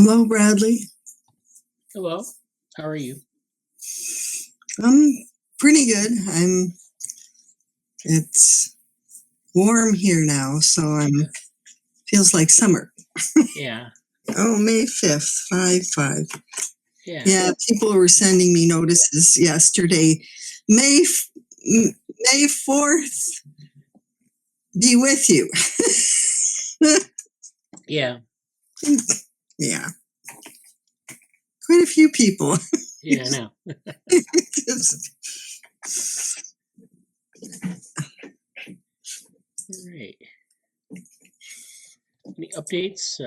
Hello, Bradley. Hello, how are you? I'm pretty good. It's warm here now, so feels like summer. Yeah. Oh, May 5th, 5/5. Yeah. Yeah, people were sending me notices yesterday. May 4th be with you. Yeah. Yeah. Quite a few people. Yeah, I know. All right. Any updates?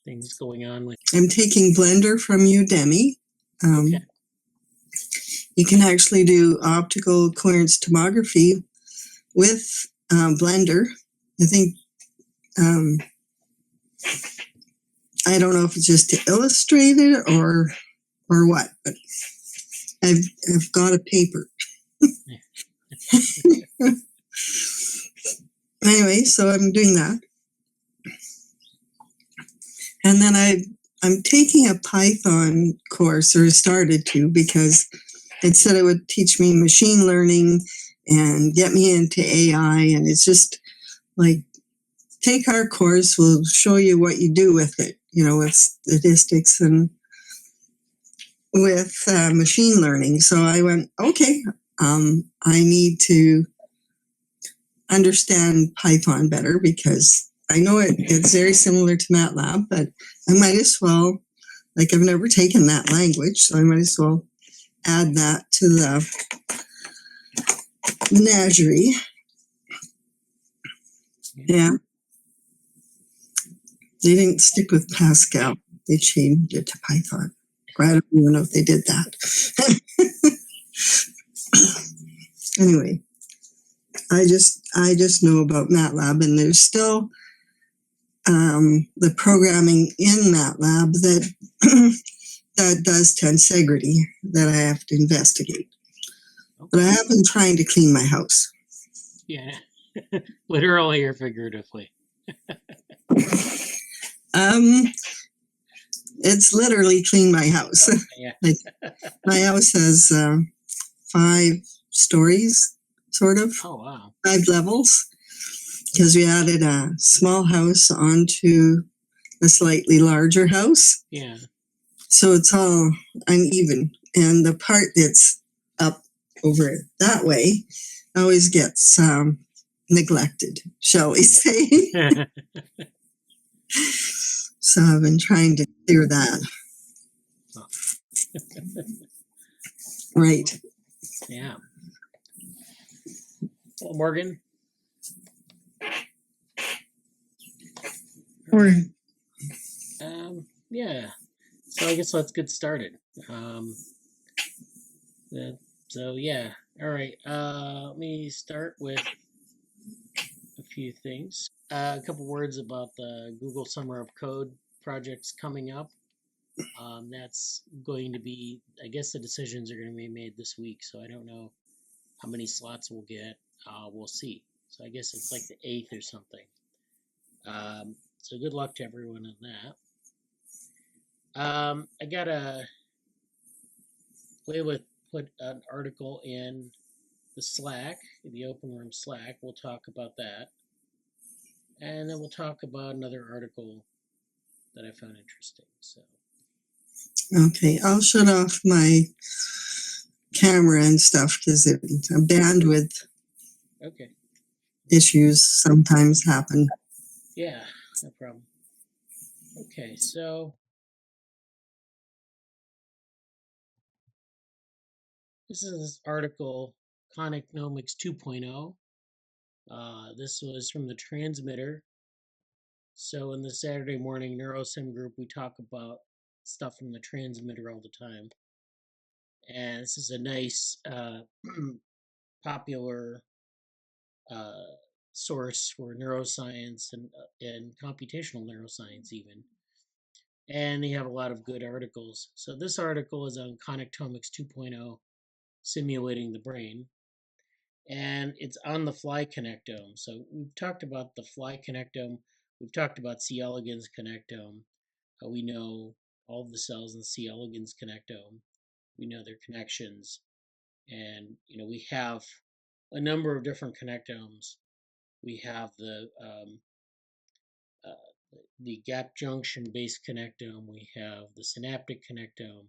Things going on with? I'm taking Blender from Udemy. Okay. You can actually do optical coherence tomography with Blender. I think I don't know if it's just to illustrate it or what, but I've got a paper. Anyway, so I'm doing that, and then I'm taking a Python course, or started to, because it said it would teach me machine learning and get me into AI, and it's just like, take our course, we'll show you what you do with it, with statistics and with machine learning. So I went, okay, I need to understand Python better, because I know it's very similar to MATLAB, but I might as well, I've never taken that language, so I might as well add that to the menagerie. Yeah. They didn't stick with Pascal. They changed it to Python. I don't even know if they did that. Anyway, I just know about MATLAB, and there's still the programming in MATLAB that that does tensegrity that I have to investigate. But I have been trying to clean my house. Yeah, literally or figuratively. It's literally clean my house. Okay, yeah. My house has 5 stories, sort of. Oh, wow. 5 levels, because we added a small house onto a slightly larger house. Yeah. So it's all uneven, and the part that's up over that way always gets neglected, shall we say. So I've been trying to clear that. Right. Yeah. Well, Morgan. Yeah. So I guess let's get started. So yeah. All right. Let me start with a few things. A couple words about the Google Summer of Code projects coming up. That's going to be, I guess the decisions are going to be made this week, so I don't know how many slots we'll get. We'll see. So I guess it's like the 8th or something. So good luck to everyone on that. I got put an article in the Slack, the Open Room Slack. We'll talk about that. And then we'll talk about another article that I found interesting. So. Okay, I'll shut off my camera and stuff, because bandwidth issues sometimes happen. Yeah, no problem. Okay, so this is this article, Connectomics 2.0. This was from the Transmitter. So in the Saturday morning NeuroSim group, we talk about stuff from the Transmitter all the time. And this is a nice, popular source for neuroscience and computational neuroscience even. And they have a lot of good articles. So this article is on Connectomics 2.0, simulating the brain. And it's on the fly connectome. So we've talked about the fly connectome. We've talked about C. elegans connectome. We know all of the cells in the C. elegans connectome. We know their connections, and we have a number of different connectomes. We have the gap junction based connectome. We have the synaptic connectome.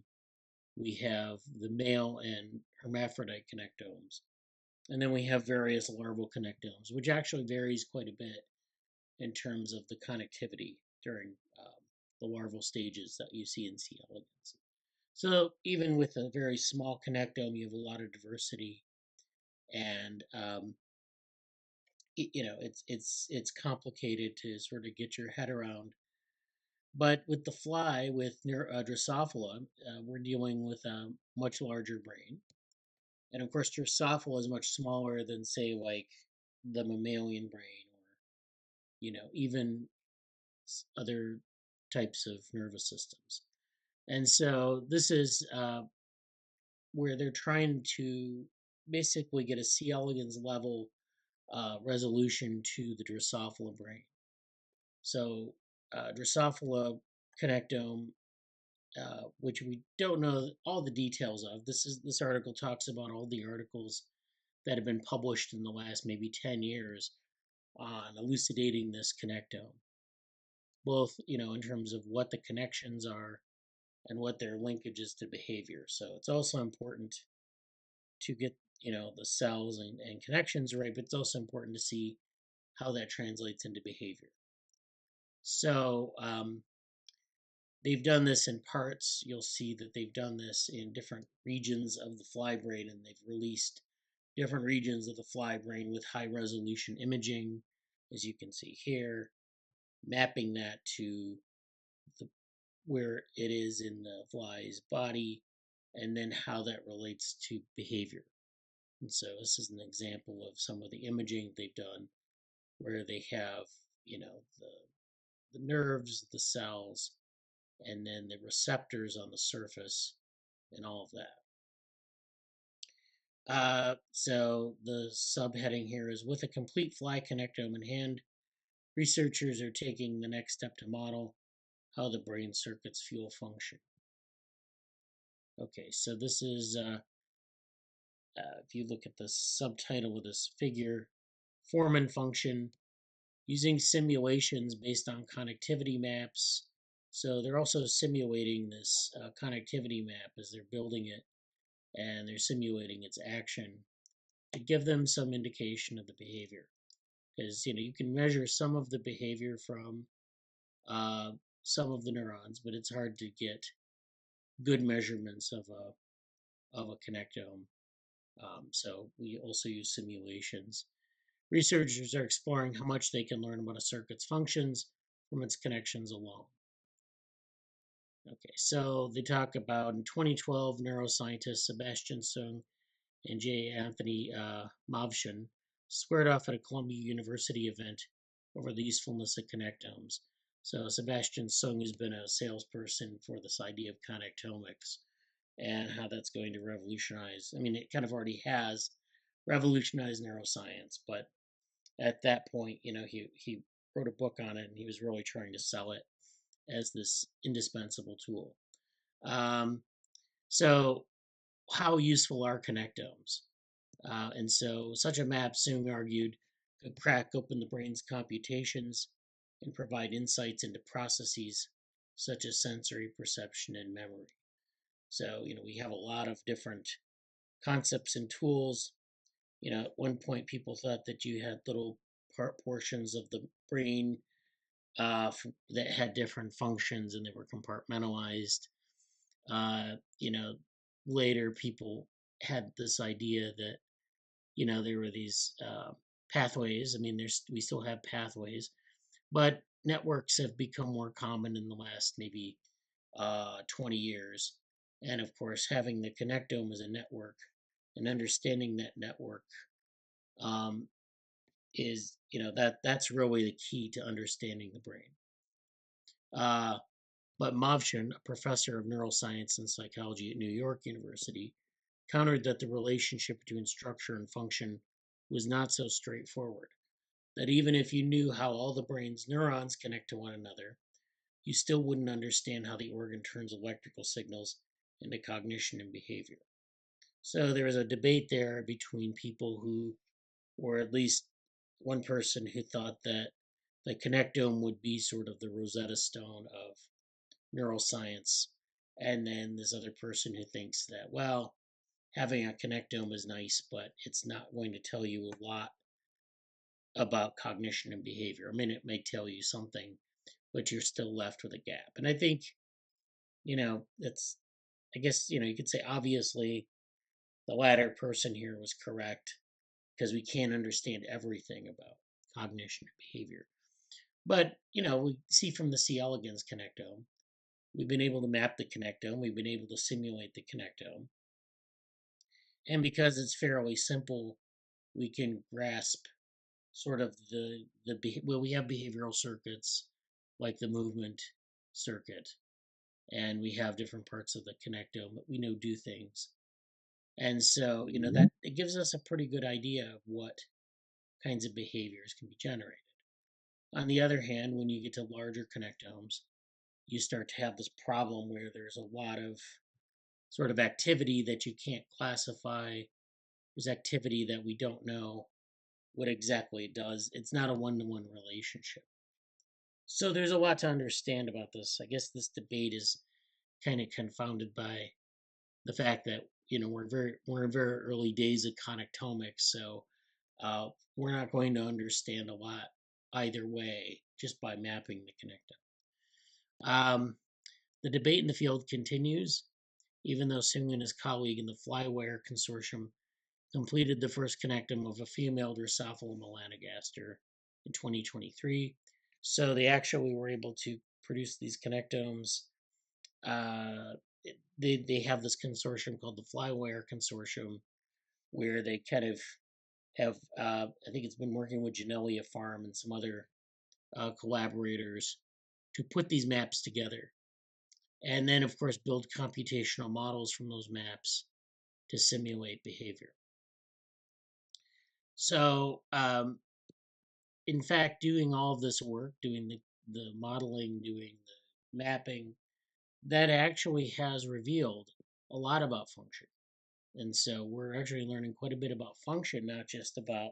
We have the male and hermaphrodite connectomes. And then we have various larval connectomes, which actually varies quite a bit in terms of the connectivity during the larval stages that you see in C. elegans. So even with a very small connectome, you have a lot of diversity, and it's complicated to sort of get your head around. But with the fly, with Drosophila, we're dealing with a much larger brain, and of course, Drosophila is much smaller than, say, like the mammalian brain, or even other types of nervous systems. And so this is where they're trying to basically get a C. elegans level resolution to the Drosophila brain. So Drosophila connectome, which we don't know all the details of. This article talks about all the articles that have been published in the last maybe 10 years on elucidating this connectome, both in terms of what the connections are and what their linkages to behavior. So it's also important to get the cells and connections right, but it's also important to see how that translates into behavior. So they've done this in parts. You'll see that they've done this in different regions of the fly brain, and they've released different regions of the fly brain with high resolution imaging, as you can see here, mapping that to where it is in the fly's body, and then how that relates to behavior. And so this is an example of some of the imaging they've done, where they have, the nerves, the cells, and then the receptors on the surface, and all of that. So the subheading here is, with a complete fly connectome in hand, researchers are taking the next step to model how the brain circuits fuel function. Okay, so this is, if you look at the subtitle of this figure, form and function, using simulations based on connectivity maps. So they're also simulating this connectivity map as they're building it, and they're simulating its action to give them some indication of the behavior. Because you can measure some of the behavior from some of the neurons, but it's hard to get good measurements of a connectome. So we also use simulations. Researchers are exploring how much they can learn about a circuit's functions from its connections alone. Okay, so they talk about, in 2012, neuroscientists Sebastian Sung and J. Anthony Mavshin squared off at a Columbia University event over the usefulness of connectomes. So Sebastian Sung has been a salesperson for this idea of connectomics and how that's going to revolutionize. I mean, it kind of already has revolutionized neuroscience, but at that point, he wrote a book on it, and he was really trying to sell it as this indispensable tool. So how useful are connectomes? And so such a map, Sung argued, could crack open the brain's computations and provide insights into processes such as sensory perception and memory. So, we have a lot of different concepts and tools. At one point, people thought that you had little portions of the brain that had different functions, and they were compartmentalized. Later people had this idea that, there were these pathways. I mean, we still have pathways, but networks have become more common in the last maybe 20 years. And of course, having the connectome as a network and understanding that network is, that's really the key to understanding the brain. But Mavshin, a professor of neuroscience and psychology at New York University, countered that the relationship between structure and function was not so straightforward. That even if you knew how all the brain's neurons connect to one another, you still wouldn't understand how the organ turns electrical signals into cognition and behavior. So there was a debate there between people who, or at least one person who thought that the connectome would be sort of the Rosetta Stone of neuroscience, and then this other person who thinks that, well, having a connectome is nice, but it's not going to tell you a lot about cognition and behavior. I mean, it may tell you something, but you're still left with a gap. And I think, that's, I guess, you could say obviously the latter person here was correct because we can't understand everything about cognition and behavior. But, we see from the C. elegans connectome, we've been able to map the connectome, we've been able to simulate the connectome. And because it's fairly simple, we can grasp sort of we have behavioral circuits like the movement circuit, and we have different parts of the connectome that we know do things. And so, that it gives us a pretty good idea of what kinds of behaviors can be generated. On the other hand, when you get to larger connectomes, you start to have this problem where there's a lot of sort of activity that you can't classify. There's activity that we don't know what exactly it does. It's not a one-to-one relationship. So there's a lot to understand about this. I guess this debate is kind of confounded by the fact that we're in very early days of connectomics, so we're not going to understand a lot either way just by mapping the connectome. The debate in the field continues, even though Sung and his colleague in the Flywire Consortium completed the first connectome of a female Drosophila melanogaster in 2023. So they actually were able to produce these connectomes. They have this consortium called the Flywire Consortium, where they kind of have, I think it's been working with Genelia Farm and some other collaborators to put these maps together. And then, of course, build computational models from those maps to simulate behavior. So, in fact, doing all of this work, doing the modeling, doing the mapping, that actually has revealed a lot about function. And so we're actually learning quite a bit about function, not just about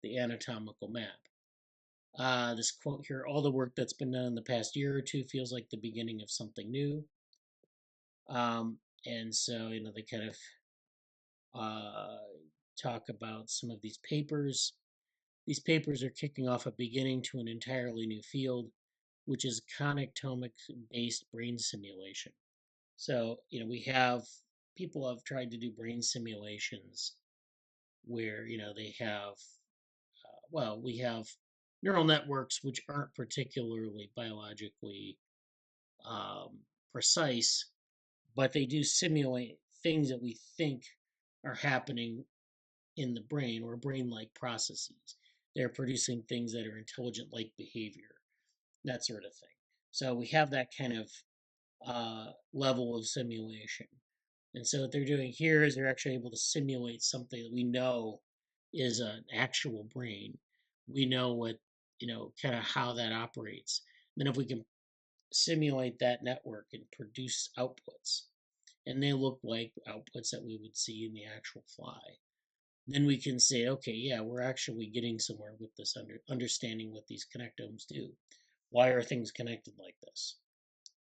the anatomical map. This quote here, all the work that's been done in the past year or two feels like the beginning of something new. And so, they kind of talk about some of these papers. These papers are kicking off a beginning to an entirely new field, which is connectomic-based brain simulation. So, people have tried to do brain simulations where, they have, we have neural networks which aren't particularly biologically precise, but they do simulate things that we think are happening in the brain or brain-like processes. They're producing things that are intelligent-like behavior, that sort of thing. So we have that kind of level of simulation. And so what they're doing here is they're actually able to simulate something that we know is an actual brain. We know what, kind of how that operates. Then if we can simulate that network and produce outputs, and they look like outputs that we would see in the actual fly, then we can say, okay, yeah, we're actually getting somewhere with this understanding what these connectomes do. Why are things connected like this?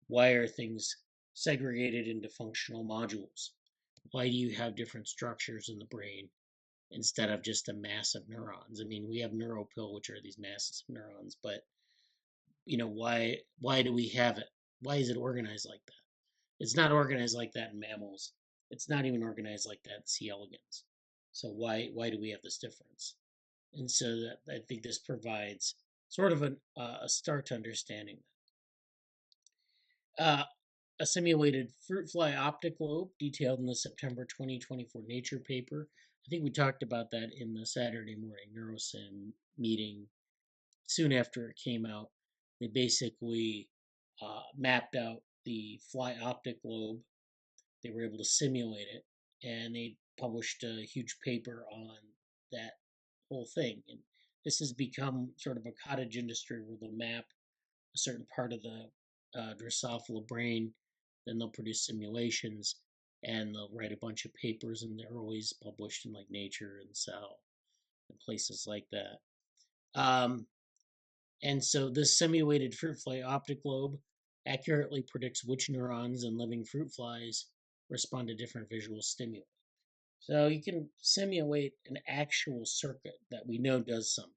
Why are things segregated into functional modules? Why do you have different structures in the brain instead of just a mass of neurons? I mean, we have neuropil, which are these masses of neurons, but why do we have it? Why is it organized like that? It's not organized like that in mammals. It's not even organized like that in C. elegans. So why do we have this difference? And so that, I think this provides sort of a start to understanding that. A simulated fruit fly optic lobe detailed in the September 2024 Nature paper. I think we talked about that in the Saturday morning NeuroSim meeting soon after it came out. They basically mapped out the fly optic lobe. They were able to simulate it, and they published a huge paper on that whole thing. And this has become sort of a cottage industry where they'll map a certain part of the Drosophila brain, then they'll produce simulations, and they'll write a bunch of papers, and they're always published in like Nature and Cell and places like that. And so this simulated fruit fly optic lobe accurately predicts which neurons in living fruit flies respond to different visual stimuli. So you can simulate an actual circuit that we know does something.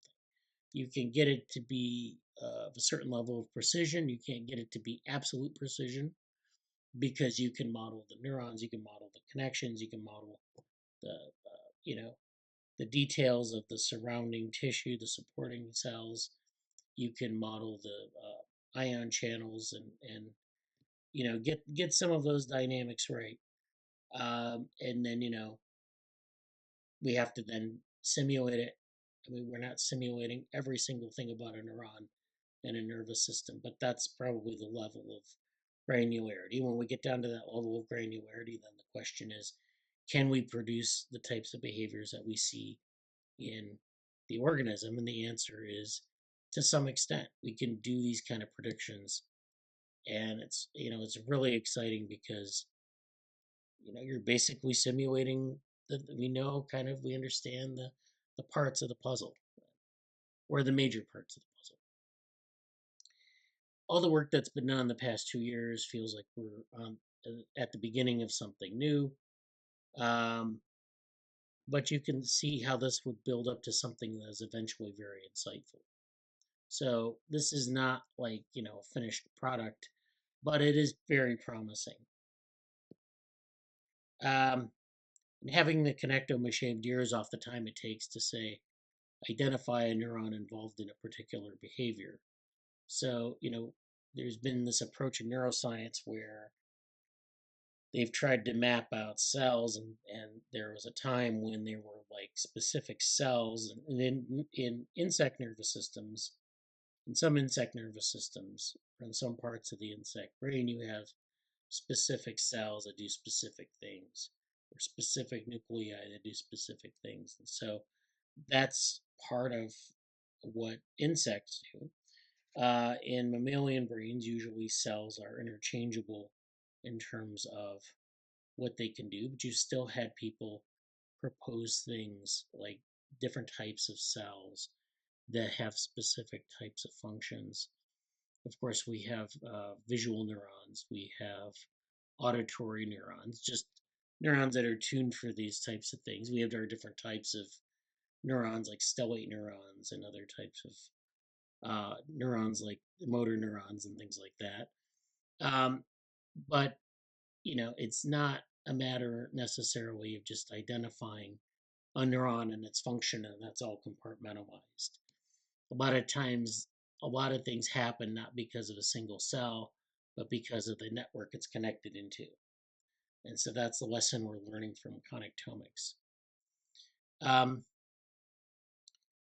You can get it to be of a certain level of precision. You can't get it to be absolute precision because you can model the neurons, you can model the connections, you can model the the details of the surrounding tissue, the supporting cells. You can model the ion channels and get some of those dynamics right. And then we have to then simulate it. I mean, we're not simulating every single thing about a neuron in a nervous system, but that's probably the level of granularity. When we get down to that level of granularity, then the question is, can we produce the types of behaviors that we see in the organism? And the answer is, to some extent, we can do these kind of predictions, and it's really exciting because you're basically simulating we understand the parts of the puzzle, or the major parts of the puzzle. All the work that's been done in the past 2 years feels like we're at the beginning of something new. But you can see how this would build up to something that is eventually very insightful. So this is not like, a finished product, but it is very promising. And having the connectome shaved years off the time it takes to, say, identify a neuron involved in a particular behavior. So, there's been this approach in neuroscience where they've tried to map out cells, and there was a time when there were like specific cells in insect nervous systems. In some insect nervous systems, or in some parts of the insect brain, you have specific cells that do specific things, or specific nuclei that do specific things. And so that's part of what insects do. In mammalian brains, usually cells are interchangeable in terms of what they can do, but you still had people propose things like different types of cells that have specific types of functions. Of course, we have visual neurons, we have auditory neurons, just neurons that are tuned for these types of things. We have our different types of neurons, like stellate neurons, and other types of neurons, like motor neurons and things like that. But it's not a matter necessarily of just identifying a neuron and its function, and that's all compartmentalized. A lot of times, a lot of things happen not because of a single cell, but because of the network it's connected into. And so that's the lesson we're learning from connectomics.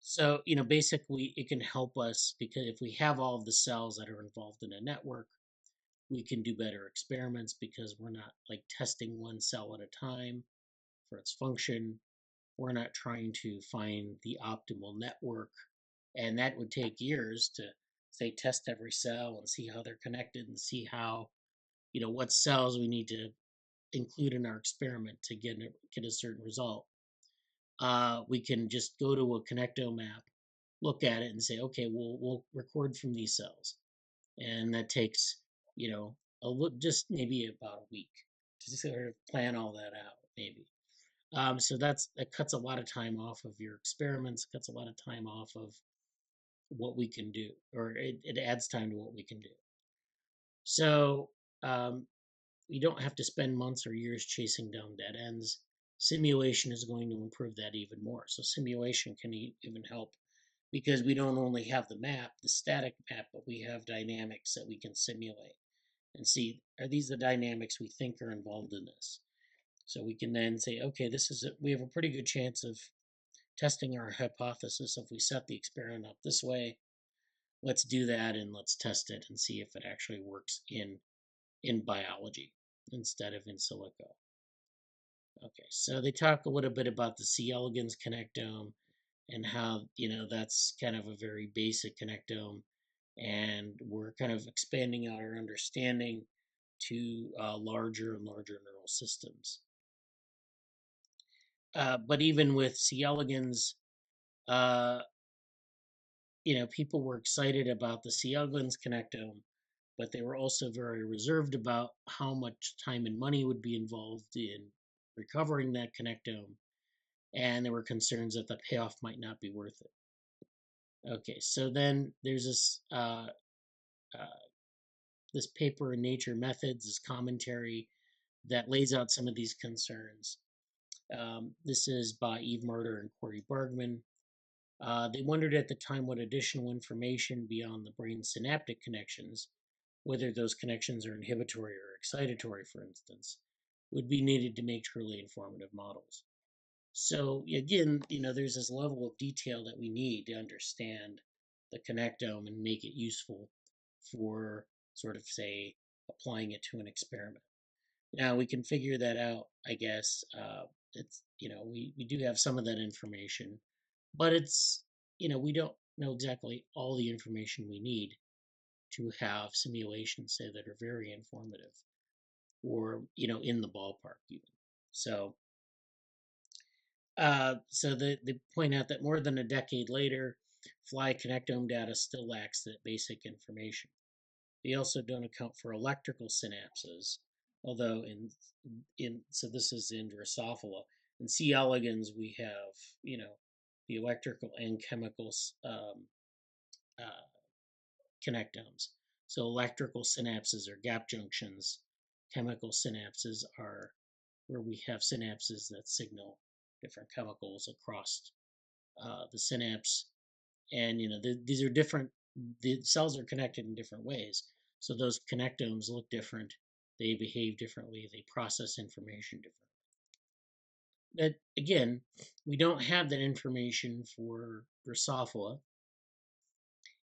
So, basically it can help us because if we have all of the cells that are involved in a network, we can do better experiments because we're not like testing one cell at a time for its function. We're not trying to find the optimal network, and that would take years to, say, test every cell and see how they're connected and see how, what cells we need to include in our experiment to get a certain result. We can just go to a connectome map, look at it, and say, okay, we'll record from these cells, and that takes just maybe about a week to sort of plan all that out, maybe. So that cuts a lot of time off of your experiments, cuts a lot of time off of what we can do, or it adds time to what we can do. So you don't have to spend months or years chasing down dead ends. Simulation is going to improve that even more. So simulation can even help because we don't only have the map, the static map, but we have dynamics that we can simulate and see, are these the dynamics we think are involved in this? So we can then say, okay, we have a pretty good chance of testing our hypothesis if we set the experiment up this way. Let's do that and let's test it and see if it actually works in biology instead of in silico. Okay, so they talk a little bit about the C. elegans connectome and how, that's kind of a very basic connectome. and we're kind of expanding out our understanding to larger and larger neural systems. But even with C. elegans, people were excited about the C. elegans connectome, but they were also very reserved about how much time and money would be involved in recovering that connectome, and there were concerns that the payoff might not be worth it. Okay, so then there's this paper in Nature Methods, this commentary that lays out some of these concerns. This is by Eve Murder and Corey Bergman. They wondered at the time what additional information beyond the brain's synaptic connections, whether those connections are inhibitory or excitatory, for instance, would be needed to make truly informative models. So again, there's this level of detail that we need to understand the connectome and make it useful for sort of, say, applying it to an experiment. Now we can figure that out, I guess. It's we do have some of that information, but it's we don't know exactly all the information we need to have simulations, say, that are very informative, or in the ballpark even. So they point out that more than a decade later, fly connectome data still lacks that basic information. They also don't account for electrical synapses, although so this is in Drosophila. In C. elegans, we have the electrical and chemical connectomes. So electrical synapses are gap junctions. Chemical synapses are where we have synapses that signal different chemicals across the synapse. And these are different. The cells are connected in different ways. So those connectomes look different. They behave differently. They process information differently. But again, we don't have that information for Drosophila,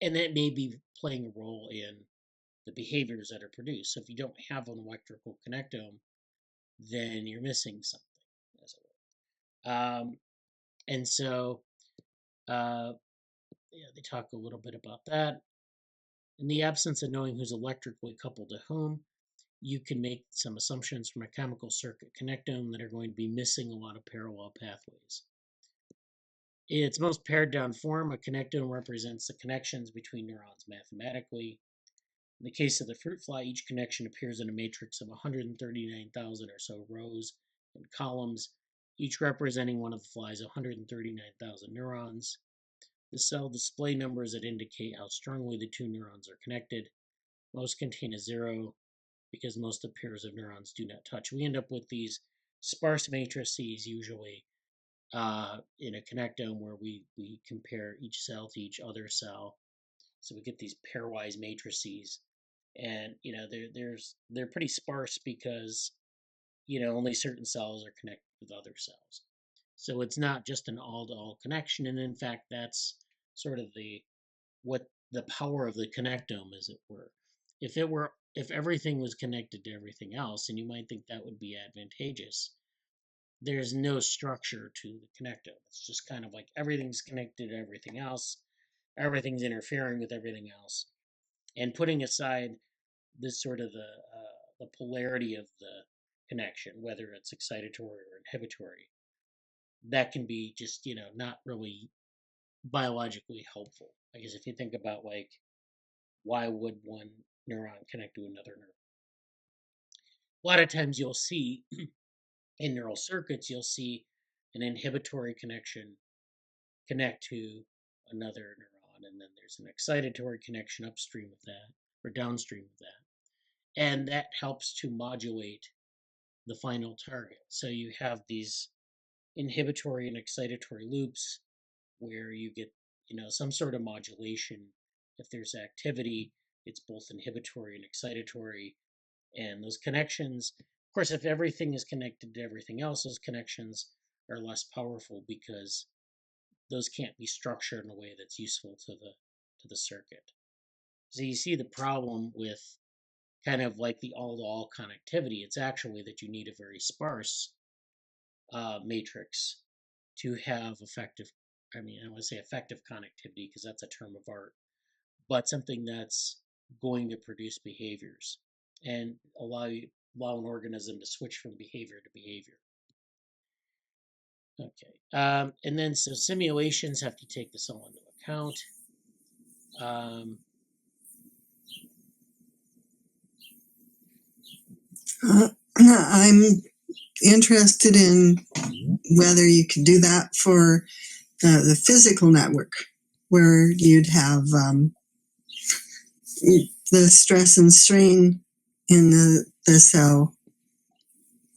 and that may be playing a role in the behaviors that are produced. So if you don't have an electrical connectome, then you're missing something, as it were. And so they talk a little bit about that. In the absence of knowing who's electrically coupled to whom, you can make some assumptions from a chemical circuit connectome that are going to be missing a lot of parallel pathways. In its most pared down form, a connectome represents the connections between neurons mathematically. In the case of the fruit fly, each connection appears in a matrix of 139,000 or so rows and columns, each representing one of the fly's 139,000 neurons. The cell display numbers that indicate how strongly the two neurons are connected. Most contain a 0 because most of the pairs of neurons do not touch. We end up with these sparse matrices usually in a connectome where we compare each cell to each other cell. So we get these pairwise matrices. And they're pretty sparse because only certain cells are connected with other cells. So it's not just an all-to-all connection, and in fact that's sort of the power of the connectome, as it were. If everything was connected to everything else, and you might think that would be advantageous, there's no structure to the connectome. It's just kind of like everything's connected to everything else, everything's interfering with everything else, and putting aside this sort of the polarity of the connection, whether it's excitatory or inhibitory, that can be just not really biologically helpful. I guess if you think about, like, why would one neuron connect to another neuron? A lot of times you'll see in neural circuits, you'll see an inhibitory connection connect to another neuron, and then there's an excitatory connection upstream of that or downstream of that. And that helps to modulate the final target. So you have these inhibitory and excitatory loops where you get some sort of modulation. If there's activity, it's both inhibitory and excitatory, and those connections, of course, if everything is connected to everything else, those connections are less powerful because those can't be structured in a way that's useful to the circuit. So you see the problem with kind of like the all-to-all connectivity. It's actually that you need a very sparse matrix to have effective, I want to say effective connectivity because that's a term of art, but something that's going to produce behaviors and allow an organism to switch from behavior to behavior. Okay, and then so simulations have to take this all into account. I'm interested in whether you could do that for the physical network, where you'd have the stress and strain in the cell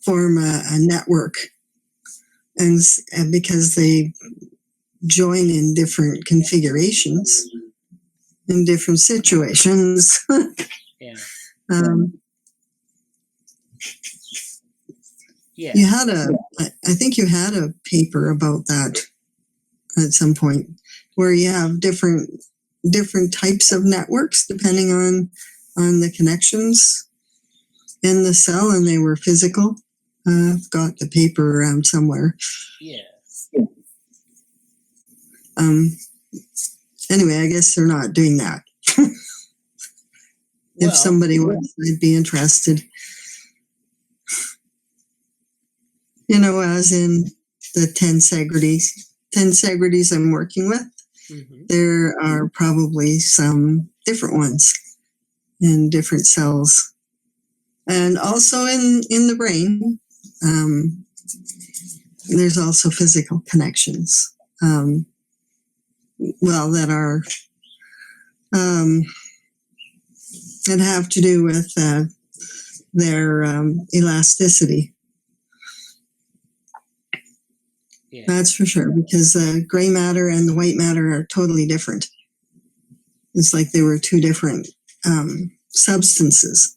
form a network, and because they join in different configurations in different situations. Yeah. Yeah. You had I think you had a paper about that at some point, where you have different types of networks depending on the connections in the cell, and they were physical. I've got the paper around somewhere. Yeah. Anyway, I guess they're not doing that. If somebody was, I'd be interested. You know, as in the 10 segrities I'm working with, there are probably some different ones in different cells. And also in the brain, there's also physical connections, that are, that have to do with their elasticity. Yeah. That's for sure, because the gray matter and the white matter are totally different. It's like they were two different substances.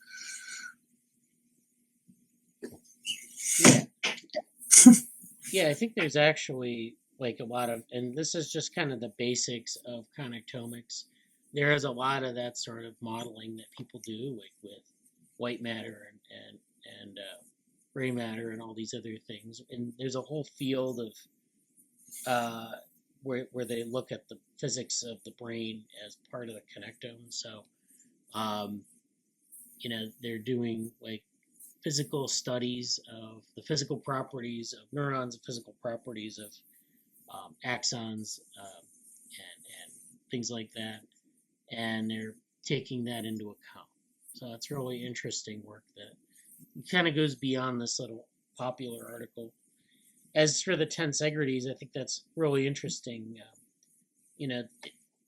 Yeah. Yeah, I think there's actually like a lot of, and this is just kind of the basics of connectomics. There is a lot of that sort of modeling that people do, like with white matter and gray matter and all these other things. And there's a whole field of where they look at the physics of the brain as part of the connectome. So, they're doing like physical studies of the physical properties of neurons, the physical properties of axons, and things like that. And they're taking that into account. So it's really interesting work that kind of goes beyond this little popular article. As for the 10 segrities, I think that's really interesting.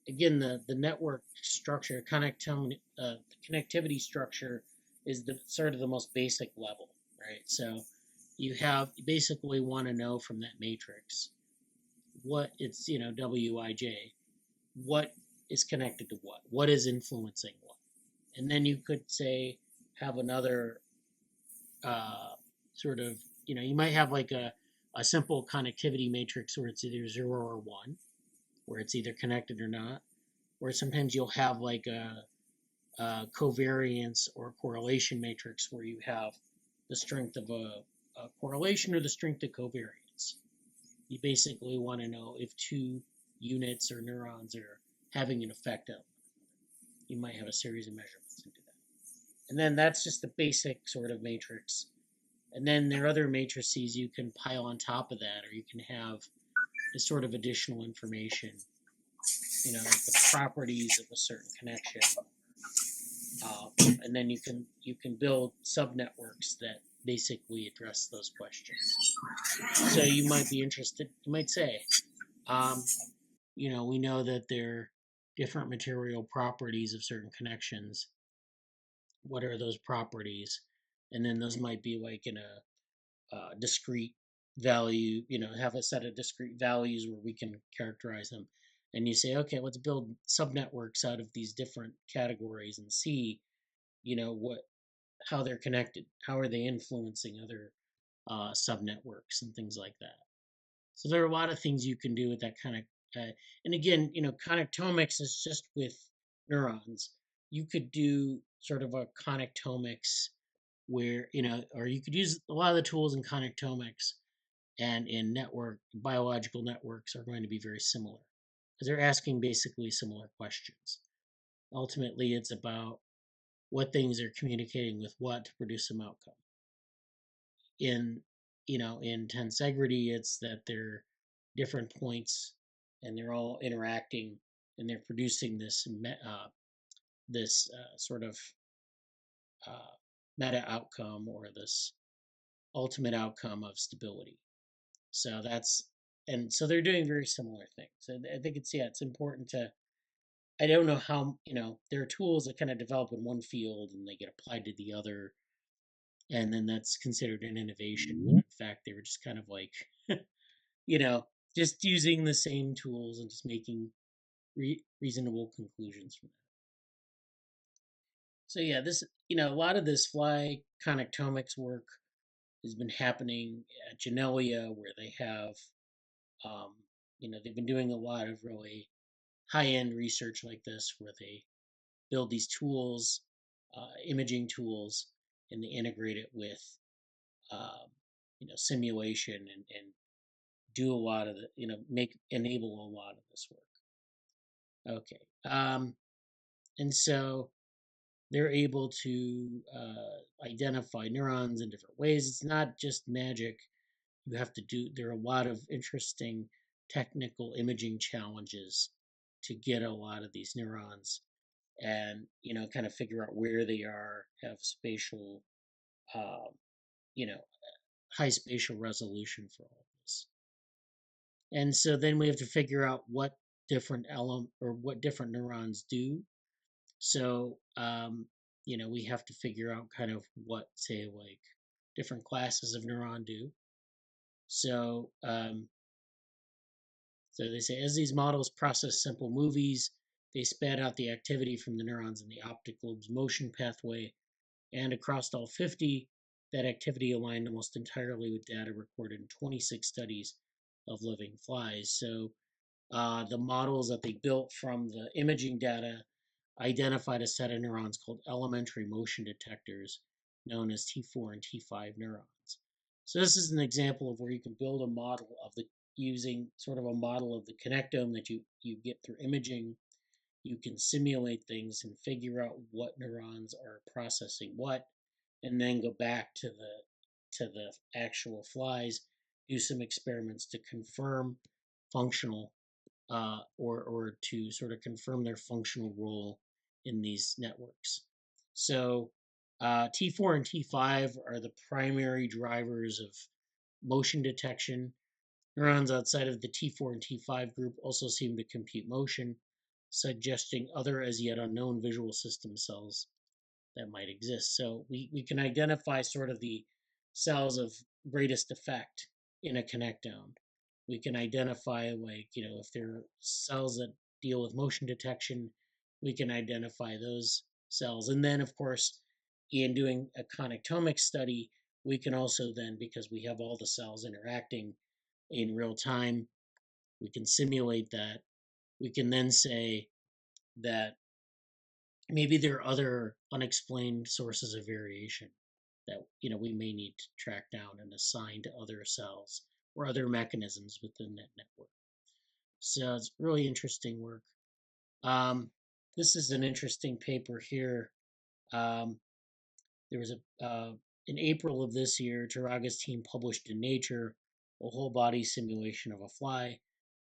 Again, the network structure, connectivity structure is the sort of the most basic level, right? So you basically want to know from that matrix what it's, Wij, what is connected to what is influencing what. And then you could say, have another sort of, you might have like a simple connectivity matrix where it's either 0 or 1, where it's either connected or not, or sometimes you'll have like a covariance or correlation matrix where you have the strength of a correlation or the strength of covariance. You basically want to know if two units or neurons are having an effect on. You might have a series of measurements into that. And then that's just the basic sort of matrix. And then there are other matrices you can pile on top of that, or you can have this sort of additional information, like the properties of a certain connection. And then you can build subnetworks that basically address those questions. So you might be interested, you might say, we know that there are different material properties of certain connections. What are those properties? And then those might be like in a discrete value, have a set of discrete values where we can characterize them. And you say, okay, let's build subnetworks out of these different categories and see, how they're connected. How are they influencing other subnetworks and things like that? So there are a lot of things you can do with that kind of, and again, connectomics is just with neurons. You could do sort of a connectomics where, or you could use a lot of the tools in connectomics and in biological networks are going to be very similar because they're asking basically similar questions. Ultimately, it's about what things are communicating with what to produce some outcome. In in tensegrity, it's that they're different points and they're all interacting and they're producing this sort of uh, meta outcome or this ultimate outcome of stability. So so they're doing very similar things. And I think it's important to. I don't know how there are tools that kind of develop in one field and they get applied to the other, and then that's considered an innovation. When in fact, they were just kind of like, you know, just using the same tools and just making reasonable conclusions from that. So yeah, a lot of this fly connectomics work has been happening at Genelia, where they have, um, they've been doing a lot of really high-end research like this, where they build these tools, imaging tools, and they integrate it with, simulation and do a lot of the, enable a lot of this work. Okay. And so they're able to identify neurons in different ways. It's not just magic. There are a lot of interesting technical imaging challenges to get a lot of these neurons and, kind of figure out where they are, have spatial, um, you know, high spatial resolution for all of this. And so then we have to figure out what what different neurons do. So, we have to figure out kind of what, say, like different classes of neuron do. So, so they say as these models process simple movies, they spat out the activity from the neurons in the optic lobe's motion pathway, and across all 50, that activity aligned almost entirely with data recorded in 26 studies of living flies. So the models that they built from the imaging data identified a set of neurons called elementary motion detectors, known as T4 and T5 neurons. So this is an example of where you can build a model of using sort of a model of the connectome that you get through imaging. You can simulate things and figure out what neurons are processing what, and then go back to the actual flies, do some experiments to confirm functional or to sort of confirm their functional role in these networks. So T4 and T5 are the primary drivers of motion detection. Neurons outside of the T4 and T5 group also seem to compute motion, suggesting other as yet unknown visual system cells that might exist. So we can identify sort of the cells of greatest effect in a connectome. We can identify, like, if there are cells that deal with motion detection, we can identify those cells. And then, of course, in doing a connectomic study, we can also then, because we have all the cells interacting in real time, we can simulate that. We can then say that maybe there are other unexplained sources of variation that we may need to track down and assign to other cells or other mechanisms within that network. So it's really interesting work. This is an interesting paper here. There was in April of this year, Taraga's team published in Nature a whole body simulation of a fly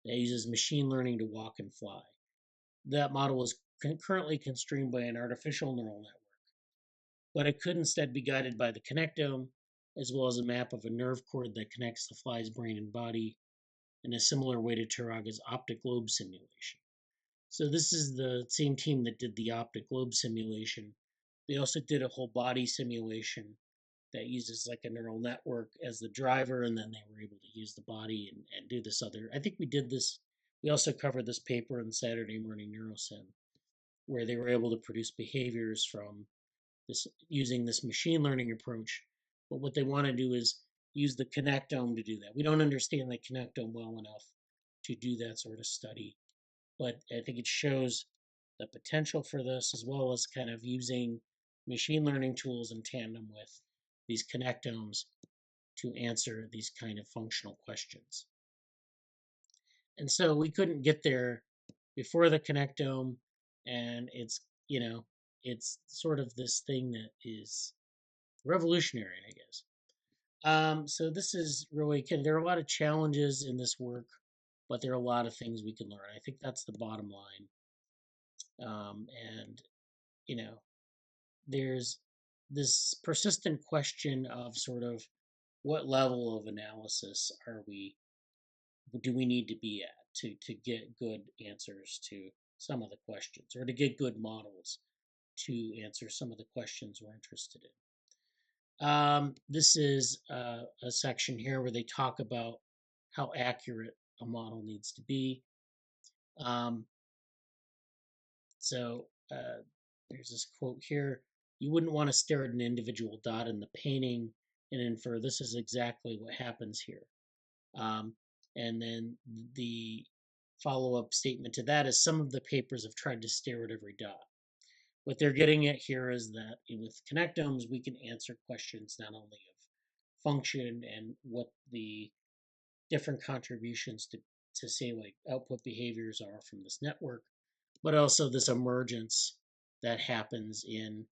that uses machine learning to walk and fly. That model is currently constrained by an artificial neural network, but it could instead be guided by the connectome, as well as a map of a nerve cord that connects the fly's brain and body in a similar way to Taraga's optic lobe simulation. So this is the same team that did the optic lobe simulation. They also did a whole body simulation that uses like a neural network as the driver, and then they were able to use the body and do this other. I think we did this. We also covered this paper in Saturday Morning Neurosim, where they were able to produce behaviors from this using this machine learning approach. But what they want to do is use the connectome to do that. We don't understand the connectome well enough to do that sort of study, but I think it shows the potential for this, as well as kind of using machine learning tools in tandem with these connectomes to answer these kind of functional questions. And so we couldn't get there before the connectome, and it's you know, it's sort of this thing that is revolutionary, I guess. So this is really there are a lot of challenges in this work, but there are a lot of things we can learn. I think that's the bottom line. And you know, there's this persistent question of sort of what level of analysis do we need to be at to get good answers to some of the questions, or to get good models to answer some of the questions we're interested in. This is a section here where they talk about how accurate a model needs to be. There's this quote here: "You wouldn't want to stare at an individual dot in the painting and infer this is exactly what happens here." And then the follow-up statement to that is some of the papers have tried to stare at every dot. What they're getting at here is that with connectomes, we can answer questions not only of function and what the different contributions to say like output behaviors are from this network, but also this emergence that happens in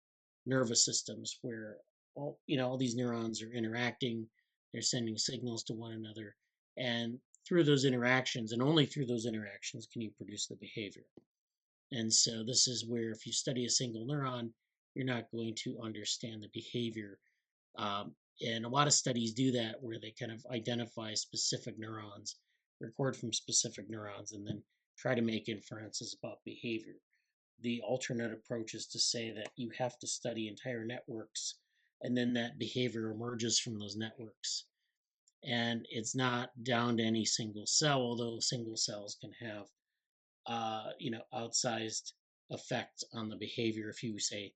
nervous systems where all these neurons are interacting, they're sending signals to one another, and through those interactions, and only through those interactions, can you produce the behavior. And so this is where if you study a single neuron, you're not going to understand the behavior. And a lot of studies do that where they kind of identify specific neurons, record from specific neurons, and then try to make inferences about behavior. The alternate approach is to say that you have to study entire networks, and then that behavior emerges from those networks. And it's not down to any single cell, although single cells can have outsized effects on the behavior if you say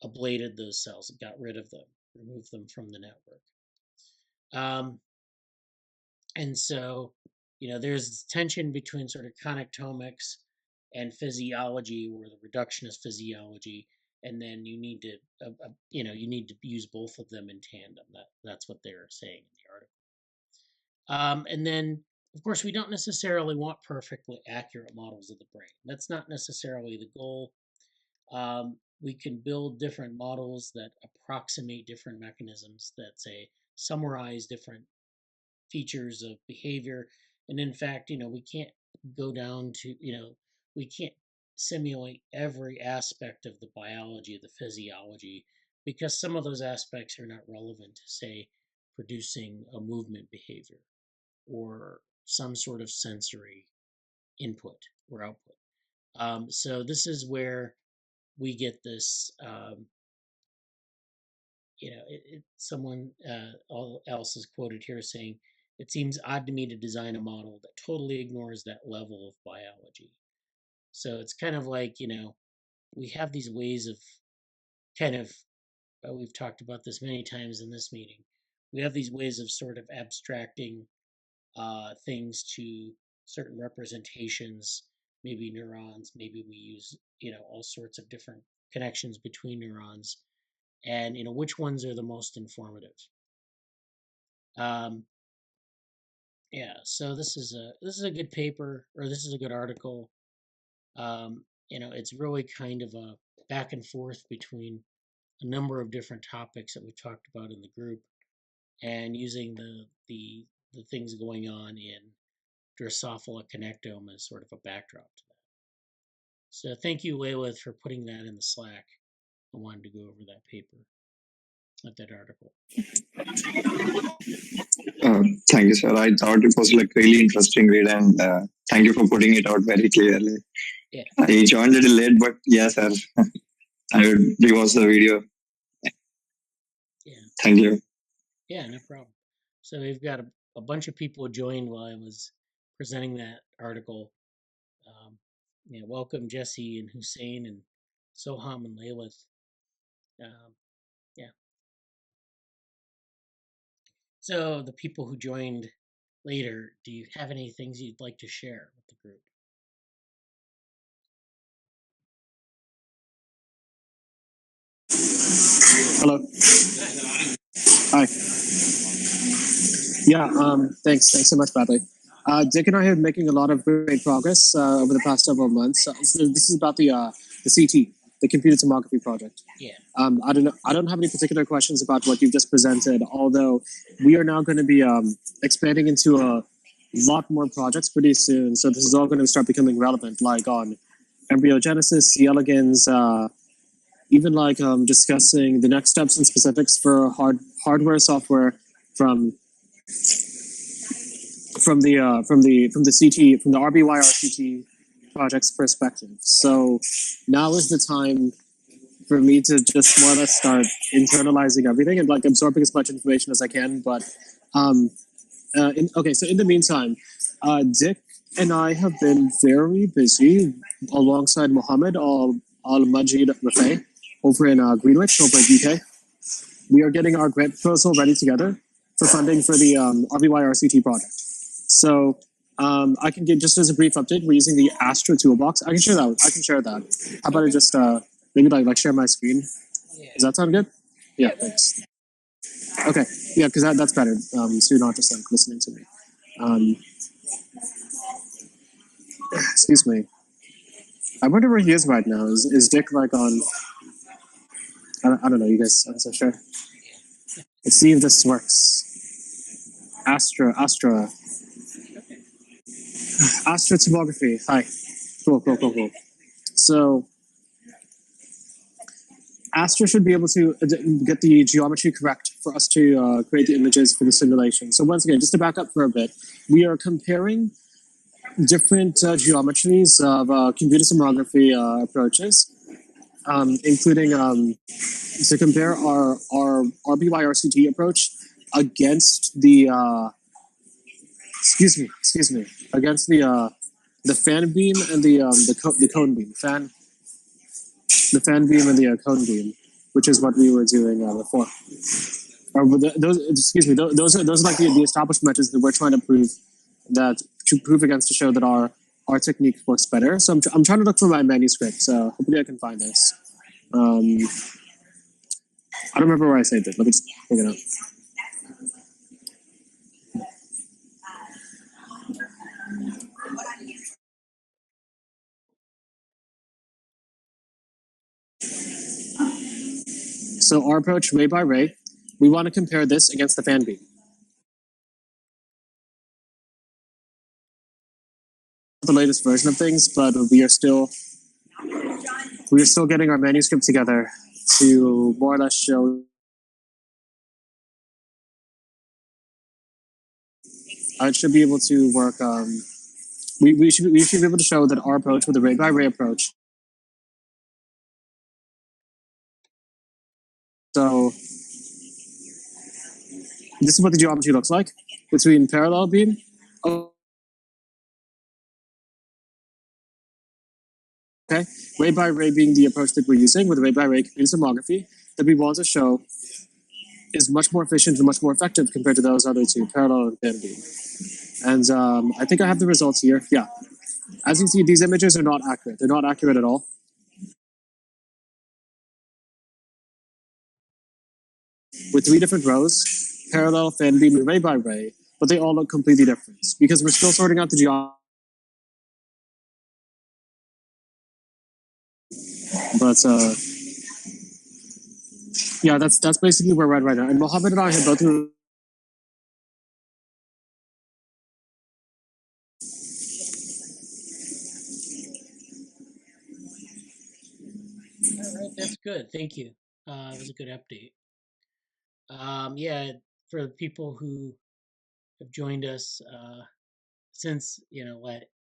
ablated those cells, got rid of them, removed them from the network. And so, there's this tension between sort of connectomics and physiology, or the reductionist physiology, and then you need to, you need to use both of them in tandem. That's what they're saying in the article. And then, of course, we don't necessarily want perfectly accurate models of the brain. That's not necessarily the goal. We can build different models that approximate different mechanisms that, say, summarize different features of behavior. And in fact, we can't go down to, we can't simulate every aspect of the biology, of the physiology, because some of those aspects are not relevant to, say, producing a movement behavior or some sort of sensory input or output. So this is where we get this, someone else is quoted here saying, "It seems odd to me to design a model that totally ignores that level of biology." So it's kind of like, we have these ways of kind of, we've talked about this many times in this meeting, we have these ways of sort of abstracting things to certain representations, maybe neurons, maybe we use, all sorts of different connections between neurons, and, which ones are the most informative. So this is a good paper, or this is a good article. It's really kind of a back and forth between a number of different topics that we talked about in the group, and using the things going on in Drosophila connectome as sort of a backdrop to that. So thank you, Lalith, for putting that in the Slack. I wanted to go over that paper, that article. Thank you, sir. I thought it was like really interesting read, and thank you for putting it out very clearly. Yeah. I joined a little late, but yes, sir. I would rewatch the video. Yeah. Thank you. Yeah, no problem. So we've got a bunch of people who joined while I was presenting that article. Welcome Jesse and Hussain and Soham and Lalith. Yeah. So the people who joined later, do you have any things you'd like to share with the group? Hello. Hi. Yeah, thanks so much, Bradley. Dick and I have been making a lot of great progress over the past several months. So this is about the CT. the computed tomography project. Yeah. I don't have any particular questions about what you've just presented, although we are now going to be expanding into a lot more projects pretty soon. So this is all going to start becoming relevant, like on embryogenesis, C. elegans, even like discussing the next steps and specifics for hardware, software from the RBY-RCT project's perspective. So now is the time for me to just more or less start internalizing everything and like absorbing as much information as I can. But so in the meantime, Dick and I have been very busy alongside Mohammed Al-Majid Rafay over in Greenwich, over in UK. We are getting our grant proposal ready together for funding for the RBY-RCT project. So I can give, just as a brief update, we're using the Astra toolbox. I can share that. How about I just maybe like share my screen? Yeah. Does that sound good? Yeah, thanks. Okay, yeah, because that's better. So you're not just like listening to me. Excuse me. I wonder where he is right now. Is Dick like on? I don't know. You guys, I'm not so sure. Let's see if this works. Astra tomography. Hi. Cool. So Astra should be able to get the geometry correct for us to create the images for the simulation. So once again, just to back up for a bit, we are comparing different geometries of computer tomography approaches, including to compare our RBY-RCT approach against the against the fan beam and the cone beam the fan beam and the cone beam, which is what we were doing before. Or those are like the established methods that we're trying to prove against to show that our technique works better. So I'm trying to look for my manuscript. So hopefully I can find this. I don't remember where I saved it. Let me just bring it up. So our approach, ray by ray, we want to compare this against the fan beam. The latest version of things, but we are still getting our manuscript together to more or less show. I should be able to work. We should be able to show that our approach with the ray by ray approach. So this is what the geometry looks like between parallel beam. Okay, ray by ray being the approach that we're using with ray by ray computed tomography that we want to show is much more efficient and much more effective compared to those other two, parallel and fan beam. And I think I have the results here. Yeah, as you can see, these images are not accurate. They're not accurate at all. With 3 different rows, parallel, fan beam, and ray by ray, but they all look completely different because we're still sorting out the geometry. But yeah, that's basically where we're at right now. And Mohammed and I have both. All right, that's good. Thank you. It was a good update. Yeah, for the people who have joined us since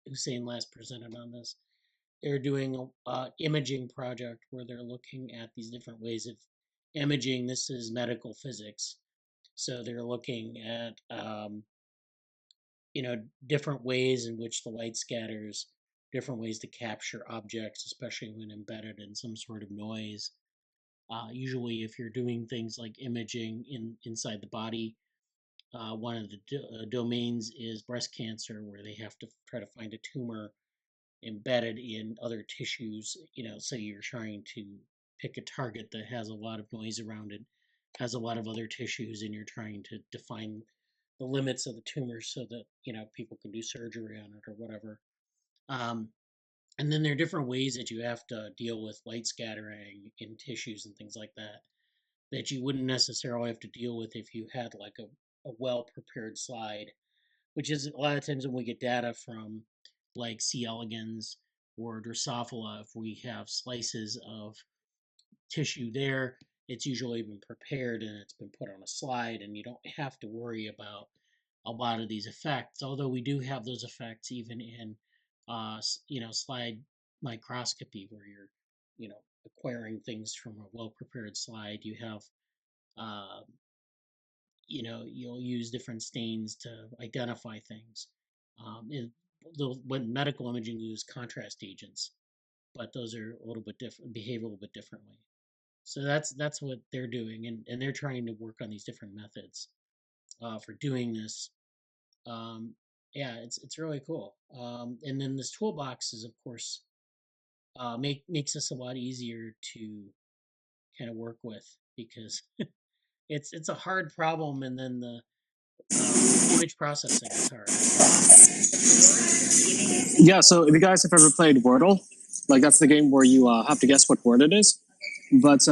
Hussain last presented on this, they're doing a imaging project where they're looking at these different ways of imaging. This is medical physics, so they're looking at different ways in which the light scatters, different ways to capture objects, especially when embedded in some sort of noise. Usually, if you're doing things like imaging inside the body, one of the domains is breast cancer, where they have to try to find a tumor embedded in other tissues. Say you're trying to pick a target that has a lot of noise around it, has a lot of other tissues, and you're trying to define the limits of the tumor so that people can do surgery on it or whatever. And then there are different ways that you have to deal with light scattering in tissues and things like that you wouldn't necessarily have to deal with if you had like a well-prepared slide, which is a lot of times when we get data from like C. elegans or Drosophila, if we have slices of tissue there, it's usually been prepared and it's been put on a slide, and you don't have to worry about a lot of these effects, although we do have those effects even in slide microscopy, where you're acquiring things from a well-prepared slide. You have uh, you'll use different stains to identify things. When medical imaging use contrast agents, but those are a little bit different, behave a little bit differently. So that's what they're doing, and they're trying to work on these different methods for doing this. Yeah, it's really cool. And then this toolbox is, of course, makes us a lot easier to kind of work with, because it's a hard problem, and then the image processing is hard. Yeah, so if you guys have ever played Wordle, like that's the game where you have to guess what word it is, but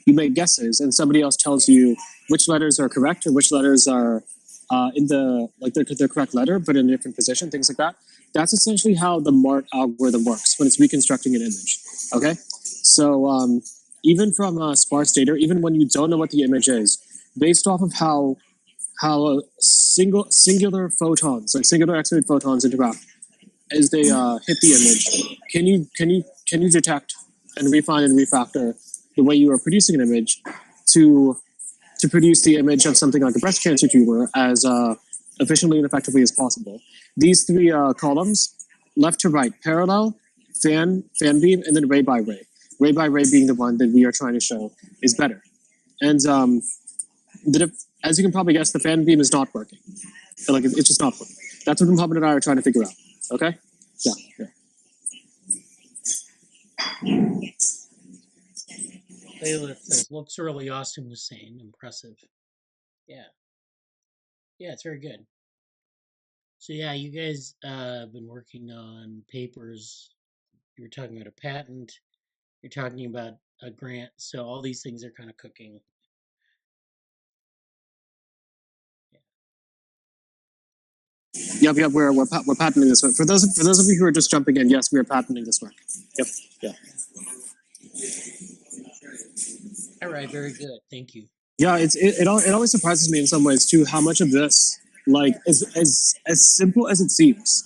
you make guesses, and somebody else tells you which letters are correct or which letters are in the correct letter, but in a different position, things like that. That's essentially how the MART algorithm works when it's reconstructing an image. Okay, so even from sparse data, even when you don't know what the image is, based off of how singular photons, like singular X-ray photons, interact as they hit the image, can you detect and refine and refactor the way you are producing an image to produce the image of something like a breast cancer tumor as efficiently and effectively as possible? These three columns, left to right, parallel, fan beam, and then ray by ray. Ray by ray being the one that we are trying to show is better. And as you can probably guess, the fan beam is not working. Like it's just not working. That's what Muhammad and I are trying to figure out. Okay? Yeah. Lalith says, looks really awesome, Hussain. Impressive. Yeah, it's very good. So yeah, you guys have been working on papers. You were talking about a patent. You're talking about a grant. So all these things are kind of cooking. Yep. We're patenting this work. For those of you who are just jumping in, yes, we are patenting this work. Yep. Yeah. All right. Very good. Thank you. Yeah. It always surprises me in some ways too how much of this like is as simple as it seems.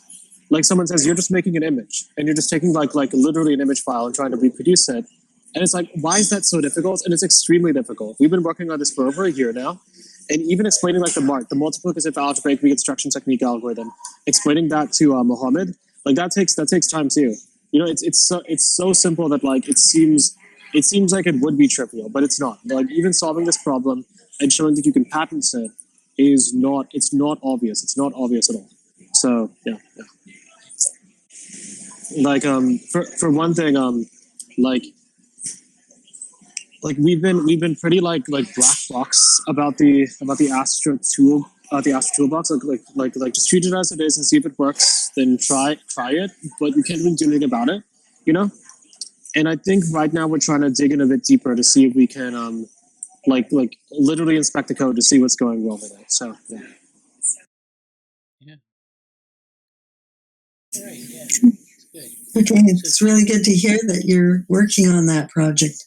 Like someone says, you're just making an image, and you're just taking like literally an image file and trying to reproduce it. And it's like, why is that so difficult? And it's extremely difficult. We've been working on this for over a year now. And even explaining like the MART, the multiplicative algebraic reconstruction technique algorithm, explaining that to Muhammad, like that takes time too. It's so simple that like it seems like it would be trivial, but it's not. Like even solving this problem and showing that you can patent it is not. It's not obvious. It's not obvious at all. So yeah. Like for one thing, like we've been pretty like black box about the Astra toolbox. Like just treat it as it is and see if it works. Then try it, but you can't really do anything about it, you know. And I think right now we're trying to dig in a bit deeper to see if we can like literally inspect the code to see what's going wrong with it. So yeah. All right. Yeah. Good. Okay, it's really good to hear that you're working on that project.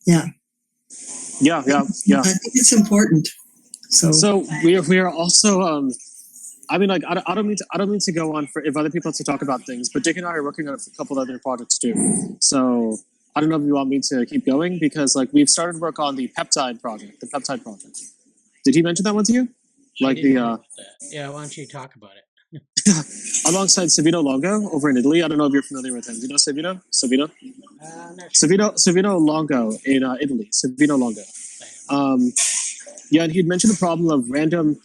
Yeah. Yeah. I think it's important. So we are also I mean, like, I don't mean to go on for if other people to talk about things, but Dick and I are working on a couple other projects too. So I don't know if you want me to keep going, because like we've started work on the peptide project. Did he mention that one to you? Like yeah, why don't you talk about it? Alongside Savino Longo over in Italy. I don't know if you're familiar with him. Do you know Savino? Savino Longo in Italy. Savino Longo. Yeah, and he'd mentioned the problem of random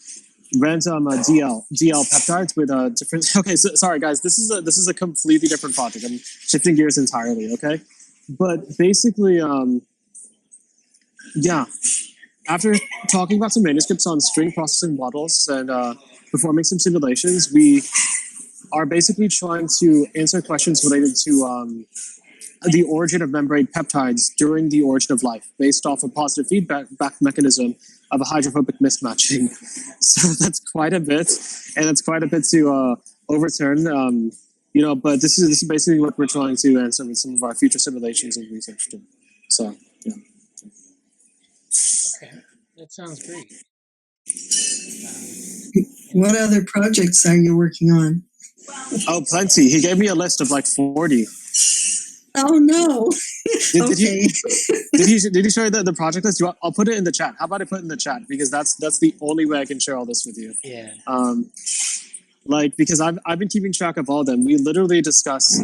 DL peptides with different. Okay, so sorry guys, this is a completely different project. I'm shifting gears entirely. Okay, but basically, yeah. After talking about some manuscripts on string processing models and performing some simulations, we are basically trying to answer questions related to the origin of membrane peptides during the origin of life, based off a positive feedback mechanism of a hydrophobic mismatching. So that's quite a bit, and it's quite a bit to overturn. But this is basically what we're trying to answer with some of our future simulations and research too. So yeah. Okay, that sounds great. What other projects are you working on? Oh, plenty. He gave me a list of like 40. Oh no. Did Okay. Did he show you the project list? I'll put it in the chat. How about I put it in the chat, because that's the only way I can share all this with you. Yeah. Because I've been keeping track of all of them. We literally discuss.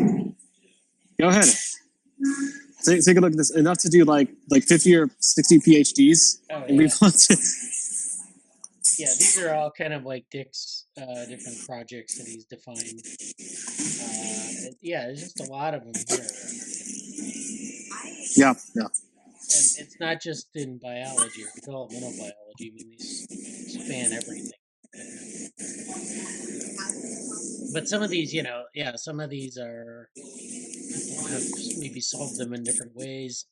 Go ahead. Take a look at this. Enough to do like 50 or 60 PhDs. Oh, And we yeah. want to. Yeah, these are all kind of like Dick's different projects that he's defined. Yeah, there's just a lot of them here. Yeah. And it's not just in biology or developmental biology. I mean, these span everything. But some of these, some of these are, people have maybe solved them in different ways.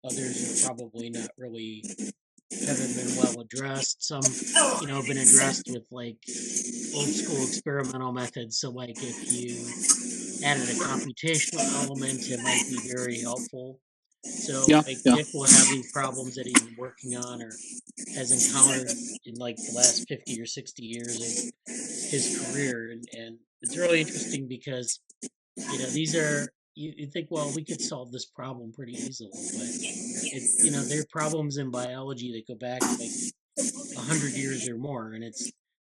Others are probably not really, haven't been well addressed. Some, have been addressed with like old school experimental methods. So like if you added a computational element, it might be very helpful. So Yeah. Dick will have these problems that he's been working on or has encountered in like the last 50 or 60 years of his career. And it's really interesting because, these are, you think, well, we could solve this problem pretty easily, but there are problems in biology that go back like 100 years or more. And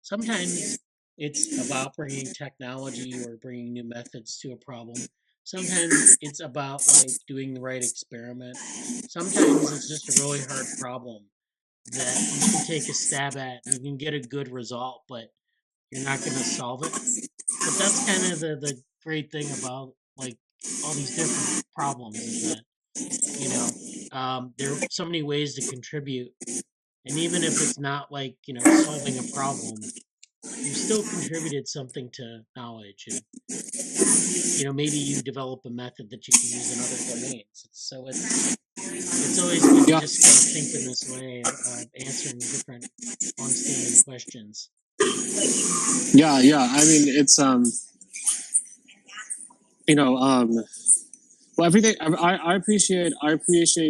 sometimes it's about bringing technology or bringing new methods to a problem. Sometimes it's about like doing the right experiment. Sometimes it's just a really hard problem that you can take a stab at and you can get a good result, but you're not going to solve it. But that's kind of the great thing about like all these different problems is that there are so many ways to contribute, and even if it's not like solving a problem, you still contributed something to knowledge, and maybe you develop a method that you can use in other domains. So it's always good to just kind of think in this way of answering different long-standing questions. Yeah. I mean, it's well, everything. I appreciate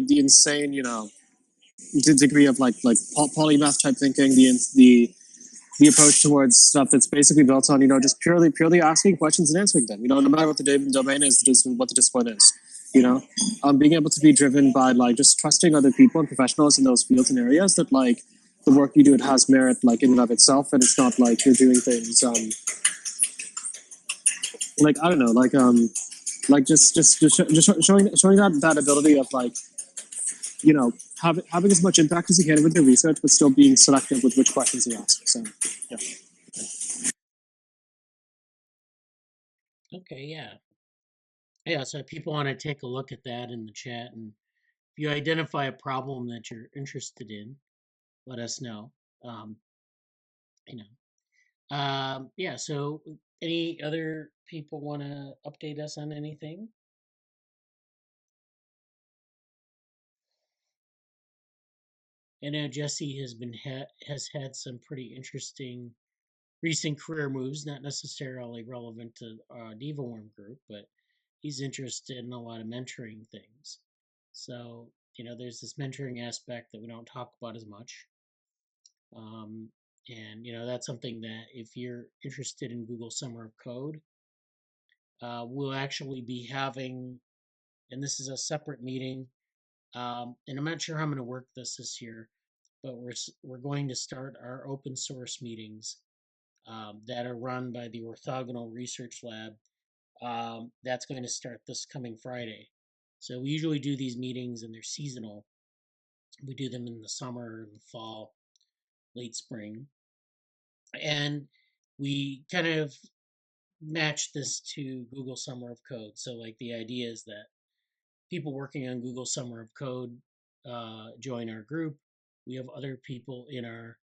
the insane the degree of like polymath type thinking, the approach towards stuff that's basically built on just purely asking questions and answering them. No matter what the domain is, just what the discipline is. Being able to be driven by like just trusting other people and professionals in those fields and areas that like the work you do, it has merit like in and of itself, and it's not like you're doing things like I don't know, like just showing that ability of like having as much impact as you can with your research, but still being selective with which questions you ask. So yeah. Okay, yeah. So if people want to take a look at that in the chat, and if you identify a problem that you're interested in, let us know. Yeah. So any other people want to update us on anything? I know Jesse has had some pretty interesting recent career moves, not necessarily relevant to DevoWorm group, but he's interested in a lot of mentoring things. So there's this mentoring aspect that we don't talk about as much. And that's something that if you're interested in Google Summer of Code, we'll actually be having, and this is a separate meeting, and I'm not sure how I'm going to work this year, but we're going to start our open source meetings that are run by the Orthogonal Research Lab. That's going to start this coming Friday. So we usually do these meetings and they're seasonal. We do them in the summer, in the fall, late spring. And we kind of match this to Google Summer of Code. So like the idea is that people working on Google Summer of Code join our group. We have other people in our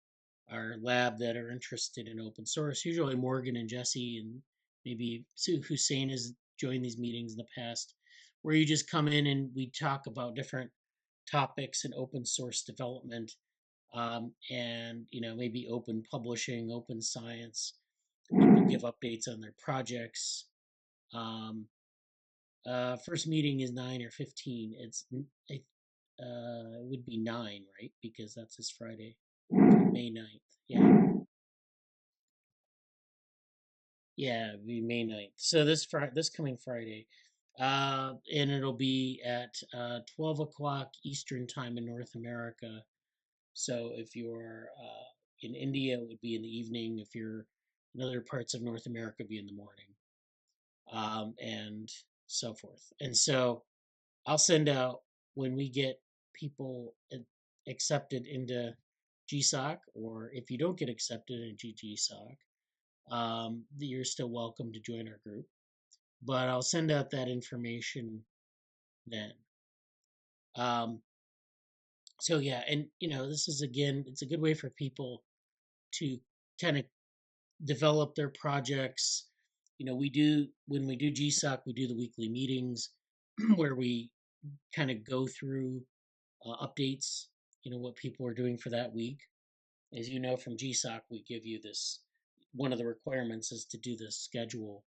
lab that are interested in open source, usually Morgan and Jesse, and maybe Hussain has joined these meetings in the past, where you just come in and we talk about different topics in open source development, and maybe open publishing, open science. People give updates on their projects. First meeting is 9 or 15. It would be 9, right? Because that's this Friday, May 9th. Yeah, it'd be May 9th. So this coming Friday, and it'll be at 12 o'clock Eastern time in North America. So if you're in India, it would be in the evening. If you're in other parts of North America, it'd be in the morning, and so forth. And so I'll send out when we get people accepted into GSOC, or if you don't get accepted into GSOC, you're still welcome to join our group. But I'll send out that information then. So yeah, and this is, again, it's a good way for people to kind of develop their projects. When we do GSOC, we do the weekly meetings where we kind of go through updates, what people are doing for that week. As you know, from GSOC, we give you this, one of the requirements is to do this schedule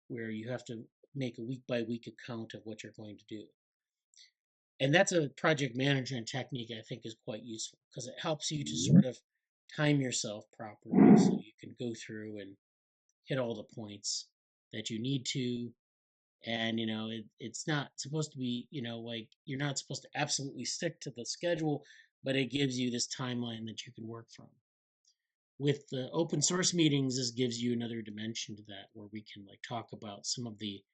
where you have to make a week by week account of what you're going to do. And that's a project management technique I think is quite useful, because it helps you to sort of time yourself properly so you can go through and hit all the points that you need to. And it's not supposed to be, like, you're not supposed to absolutely stick to the schedule, but it gives you this timeline that you can work from. With the open source meetings, this gives you another dimension to that, where we can like talk about some of the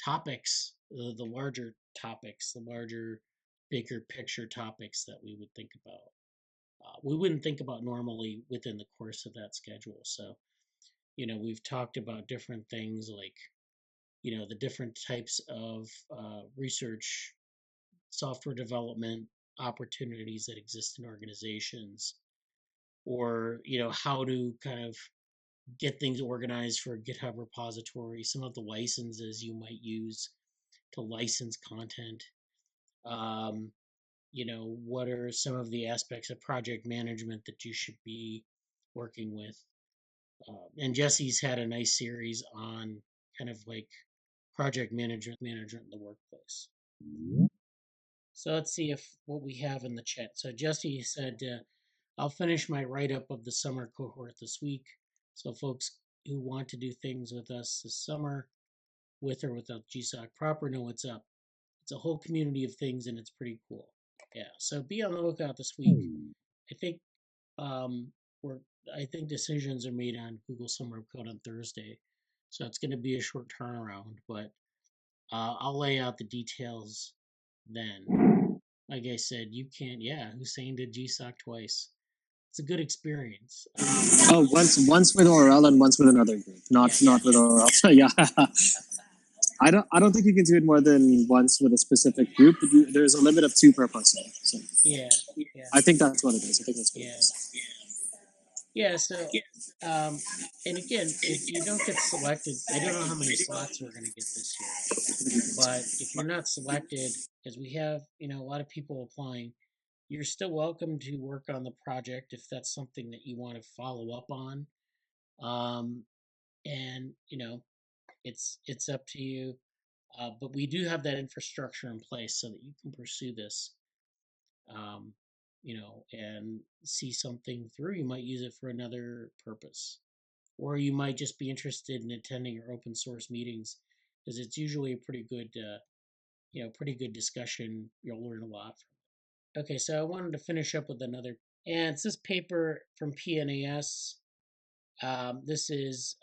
topics, the larger topics, the larger, bigger picture topics that we would think about. We wouldn't think about normally within the course of that schedule. So, we've talked about different things like, the different types of research, software development opportunities that exist in organizations, or, how to kind of get things organized for a GitHub repository, some of the licenses you might use to license content. What are some of the aspects of project management that you should be working with? And Jesse's had a nice series on kind of like project management in the workplace. So let's see what we have in the chat. So Jesse said, I'll finish my write-up of the summer cohort this week. So folks who want to do things with us this summer, with or without GSOC proper, know what's up. It's a whole community of things, and it's pretty cool. Yeah, so be on the lookout this week. I think decisions are made on Google Summer of Code on Thursday, so it's going to be a short turnaround, but I'll lay out the details then. Like I said, you can't. Yeah, Hussain did GSOC twice. It's a good experience. Once with ORL and once with another group, not with ORL. Yeah. I don't think you can do it more than once with a specific group. There's a limit of 2 per person. So yeah. I think that's what it is. I think that's what it is. Yeah. So, and again, if you don't get selected, I don't know how many slots we're going to get this year. But if you're not selected, because we have a lot of people applying, you're still welcome to work on the project if that's something that you want to follow up on. And it's up to you. But we do have that infrastructure in place so that you can pursue this, and see something through. You might use it for another purpose, or you might just be interested in attending our open source meetings, because it's usually a pretty good discussion. You'll learn a lot from it. Okay, so I wanted to finish up with another, and it's this paper from PNAS. This is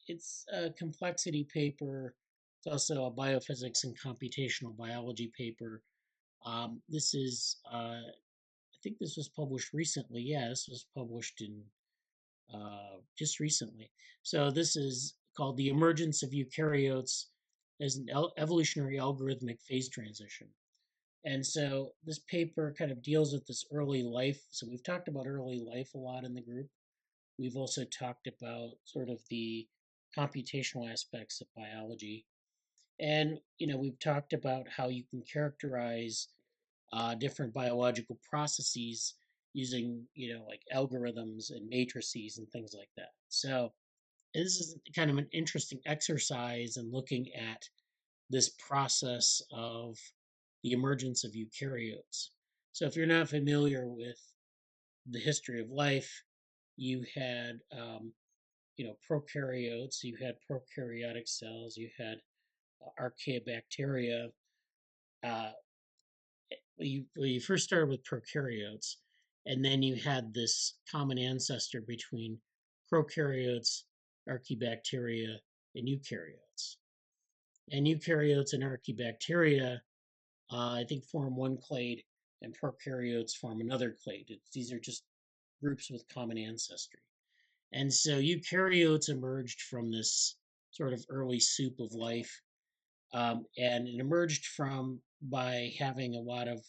it's a complexity paper. It's also a biophysics and computational biology paper. This is, I think this was published recently. Yeah, this was published in just recently. So this is called The Emergence of Eukaryotes as an Evolutionary Algorithmic Phase Transition. And so this paper kind of deals with this early life. So we've talked about early life a lot in the group. We've also talked about sort of the computational aspects of biology. And, we've talked about how you can characterize different biological processes using, like algorithms and matrices and things like that. So this is kind of an interesting exercise in looking at this process of the emergence of eukaryotes. So if you're not familiar with the history of life, you had, prokaryotes, you had prokaryotic cells, you had archaeobacteria. You first started with prokaryotes, and then you had this common ancestor between prokaryotes, archaeobacteria, and eukaryotes. And eukaryotes and archaeobacteria, I think, form one clade, and prokaryotes form another clade. These are just groups with common ancestry. And so eukaryotes emerged from this sort of early soup of life, and it emerged by having a lot of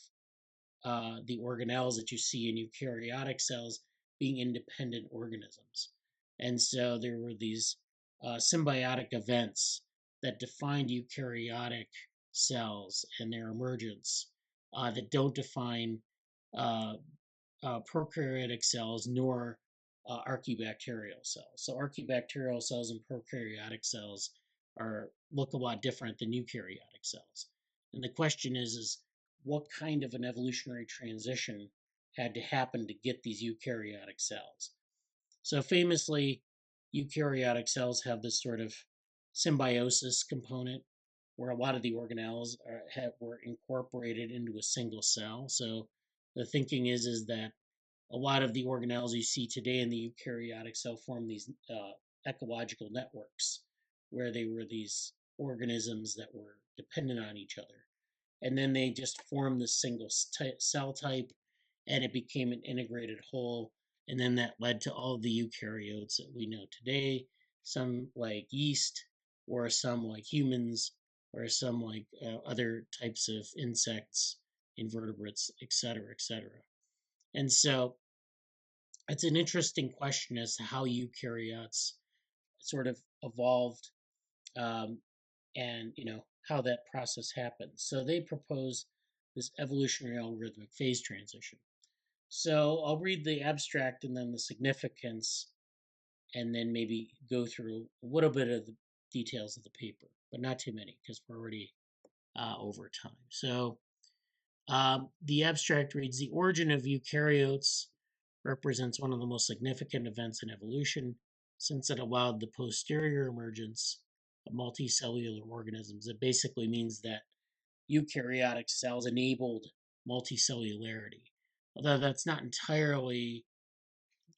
the organelles that you see in eukaryotic cells being independent organisms. And so there were these symbiotic events that defined eukaryotic cells and their emergence that don't define prokaryotic cells nor archaeobacterial cells. So archaeobacterial cells and prokaryotic cells look a lot different than eukaryotic cells. And the question is what kind of an evolutionary transition had to happen to get these eukaryotic cells? So famously, eukaryotic cells have this sort of symbiosis component where a lot of the organelles were incorporated into a single cell. So the thinking is that a lot of the organelles you see today in the eukaryotic cell form these ecological networks, where they were these organisms that were dependent on each other. And then they just formed this single cell type, and it became an integrated whole. And then that led to all the eukaryotes that we know today, some like yeast, or some like humans, or some like other types of insects, invertebrates, etc., etc. And so it's an interesting question as to how eukaryotes sort of evolved, and how that process happens. So they propose this evolutionary algorithmic phase transition. So I'll read the abstract and then the significance, and then maybe go through a little bit of the details of the paper, but not too many because we're already over time. So the abstract reads, the origin of eukaryotes represents one of the most significant events in evolution, since it allowed the posterior emergence of multicellular organisms. It basically means that eukaryotic cells enabled multicellularity. Although that's not entirely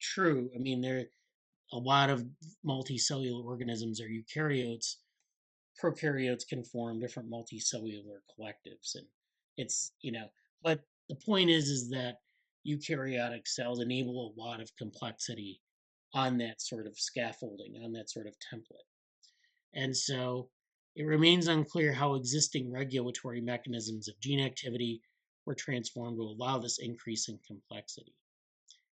true. I mean, a lot of multicellular organisms are eukaryotes. Prokaryotes can form different multicellular collectives, and it's but the point is that eukaryotic cells enable a lot of complexity on that sort of scaffolding, on that sort of template. And so it remains unclear how existing regulatory mechanisms of gene activity were transformed to allow this increase in complexity.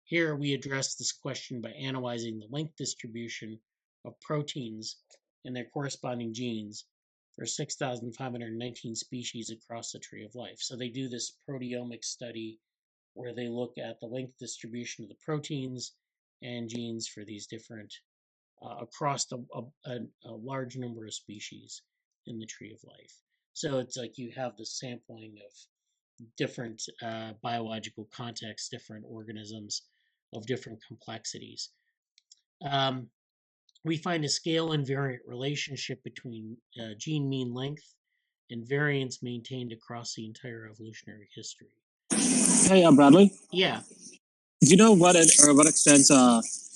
Here we address this question by analyzing the length distribution of proteins and their corresponding genes for 6,519 species across the tree of life. So they do this proteomic study where they look at the length distribution of the proteins and genes for these different, across a large number of species in the tree of life. So it's like you have the sampling of different biological contexts, different organisms of different complexities. We find a scale invariant relationship between gene mean length and variance maintained across the entire evolutionary history. Hey, Bradley. Yeah. Do you know what extent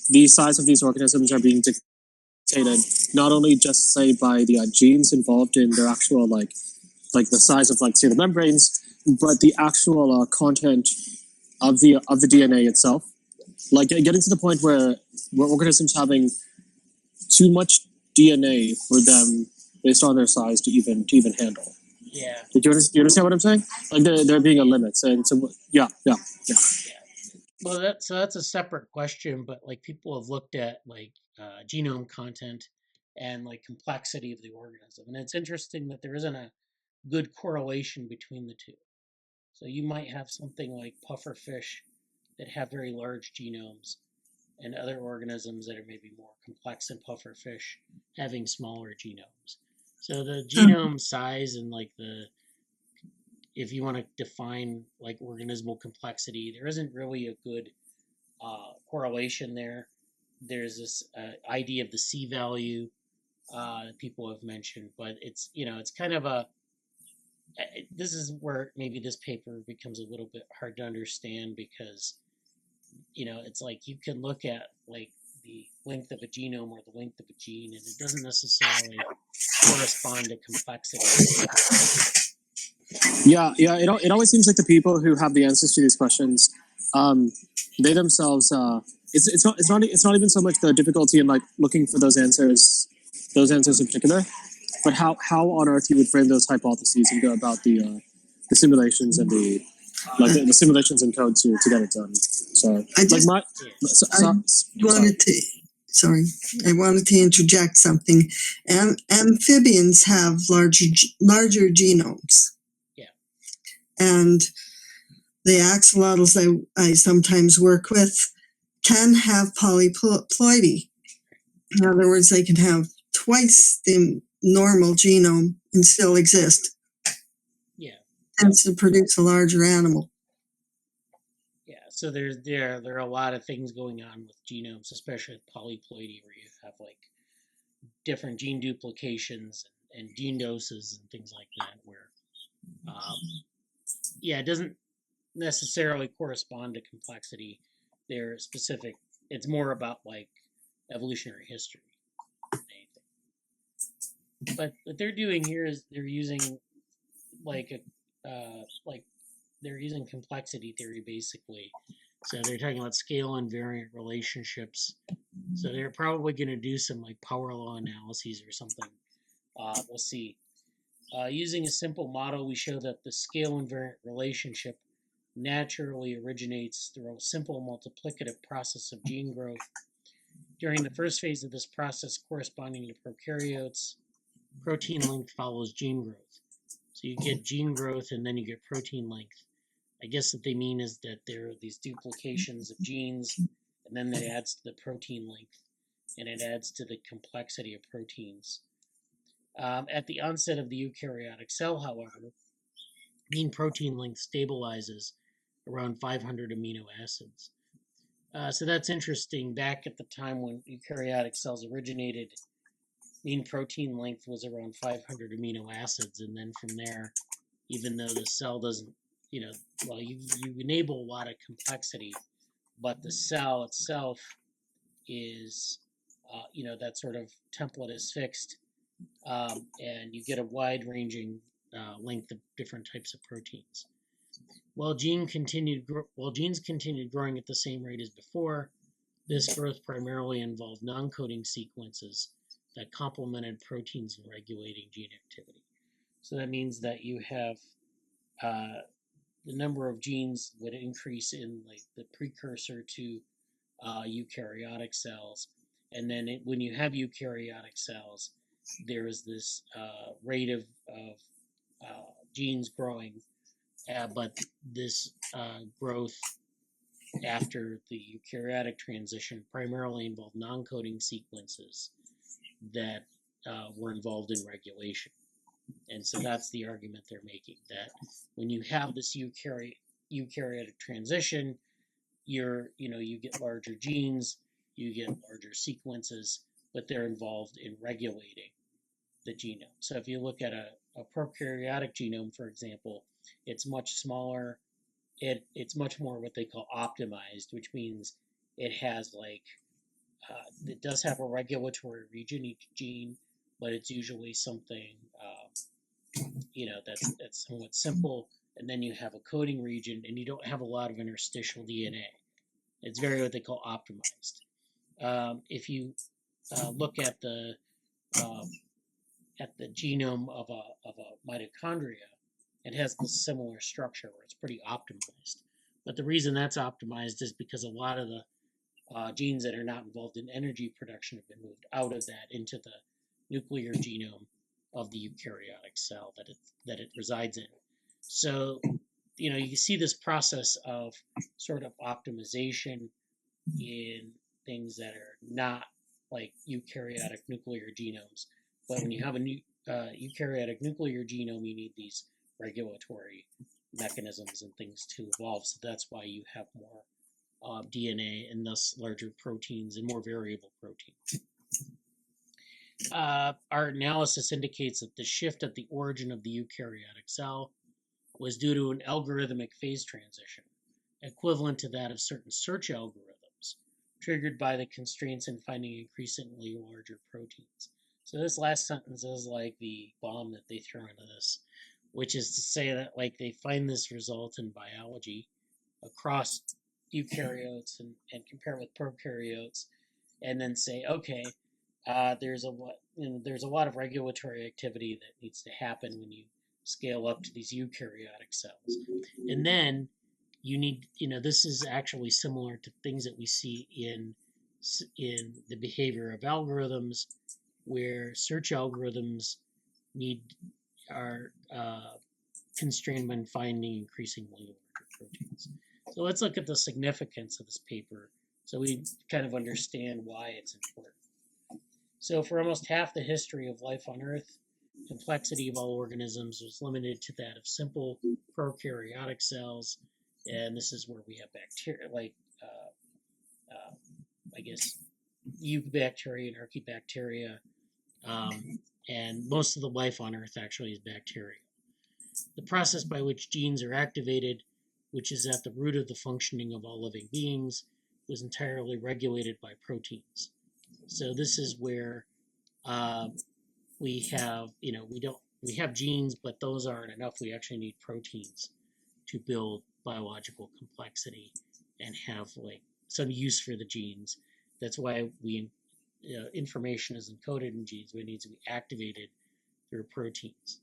the size of these organisms are being dictated not only just say by the genes involved in their actual like the size of say the membranes, but the actual content of the DNA itself? Like getting to the point where organisms having too much DNA for them based on their size to even handle. Yeah. Do you understand what I'm saying? Like there being a limit, and so yeah. Well, that's a separate question, but like people have looked at like genome content and like complexity of the organism. And it's interesting that there isn't a good correlation between the two. So you might have something like pufferfish that have very large genomes, and other organisms that are maybe more complex than pufferfish having smaller genomes. So the genome size and like if you want to define like organismal complexity, there isn't really a good correlation there. There's this idea of the C value that people have mentioned, but it's it's kind of this is where maybe this paper becomes a little bit hard to understand, because it's like you can look at like the length of a genome or the length of a gene, and it doesn't necessarily correspond to complexity. Yeah. It always seems like the people who have the answers to these questions, they themselves, it's not even so much the difficulty in like looking for those answers in particular, but how on earth you would frame those hypotheses and go about the simulations and the simulations and code to get it done. So I wanted to interject something. Amphibians have larger genomes. Yeah. And the axolotls I sometimes work with can have polyploidy. In other words, they can have twice the normal genome and still exist. Yeah. And to produce a larger animal. Yeah, so there are a lot of things going on with genomes, especially with polyploidy, where you have like different gene duplications and gene doses and things like that, where it doesn't necessarily correspond to complexity. They're specific. It's more about like evolutionary history than anything. But what they're doing here is they're using they're using complexity theory basically. So they're talking about scale invariant relationships. So they're probably going to do some like power law analyses or something. We'll see. Using a simple model, we show that the scale invariant relationship naturally originates through a simple multiplicative process of gene growth. During the first phase of this process, corresponding to prokaryotes, protein length follows gene growth. So you get gene growth and then you get protein length. I guess what they mean is that there are these duplications of genes, and then that adds to the protein length, and it adds to the complexity of proteins. At the onset of the eukaryotic cell, however, mean protein length stabilizes around 500 amino acids. So that's interesting. Back at the time when eukaryotic cells originated, mean protein length was around 500 amino acids, and then from there, even though the cell doesn't, you enable a lot of complexity, but the cell itself is, that sort of template is fixed, and you get a wide-ranging length of different types of proteins. While genes continued growing at the same rate as before, this growth primarily involved non-coding sequences that complemented proteins in regulating gene activity. So that means that you have the number of genes would increase in like the precursor to eukaryotic cells, and then when you have eukaryotic cells, there is this rate of genes growing, but this growth after the eukaryotic transition primarily involved non-coding sequences that were involved in regulation. And so that's the argument they're making, that when you have this eukaryotic transition, you get larger genes, you get larger sequences, but they're involved in regulating the genome. So if you look at a prokaryotic genome, for example, it's much smaller. It's much more what they call optimized, which means it has it does have a regulatory region, each gene, but it's usually something that's somewhat simple, and then you have a coding region, and you don't have a lot of interstitial DNA. It's very what they call optimized. If you look at the genome of a mitochondria, it has this similar structure where it's pretty optimized. But the reason that's optimized is because a lot of the genes that are not involved in energy production have been moved out of that into the nuclear genome of the eukaryotic cell that it resides in. So, you know, you see this process of sort of optimization in things that are not like eukaryotic nuclear genomes. But when you have a new eukaryotic nuclear genome, you need these regulatory mechanisms and things to evolve. So that's why you have more DNA and thus larger proteins and more variable proteins. Our analysis indicates that the shift at the origin of the eukaryotic cell was due to an algorithmic phase transition, equivalent to that of certain search algorithms, triggered by the constraints in finding increasingly larger proteins. So this last sentence is like the bomb that they throw into this, which is to say that like they find this result in biology across eukaryotes and compare with prokaryotes, and then say, okay, there's a lot of regulatory activity that needs to happen when you scale up to these eukaryotic cells, and then you need, this is actually similar to things that we see in the behavior of algorithms, where search algorithms are constrained when finding increasingly larger proteins. So let's look at the significance of this paper so we kind of understand why it's important. So for almost half the history of life on Earth, complexity of all organisms was limited to that of simple prokaryotic cells, and this is where we have bacteria, like I guess eubacteria and archaebacteria, and most of the life on Earth actually is bacterial. The process by which genes are activated, which is at the root of the functioning of all living beings, was entirely regulated by proteins. So this is where we have, we have genes, but those aren't enough. We actually need proteins to build biological complexity and have like some use for the genes. That's why information is encoded in genes, but it needs to be activated through proteins.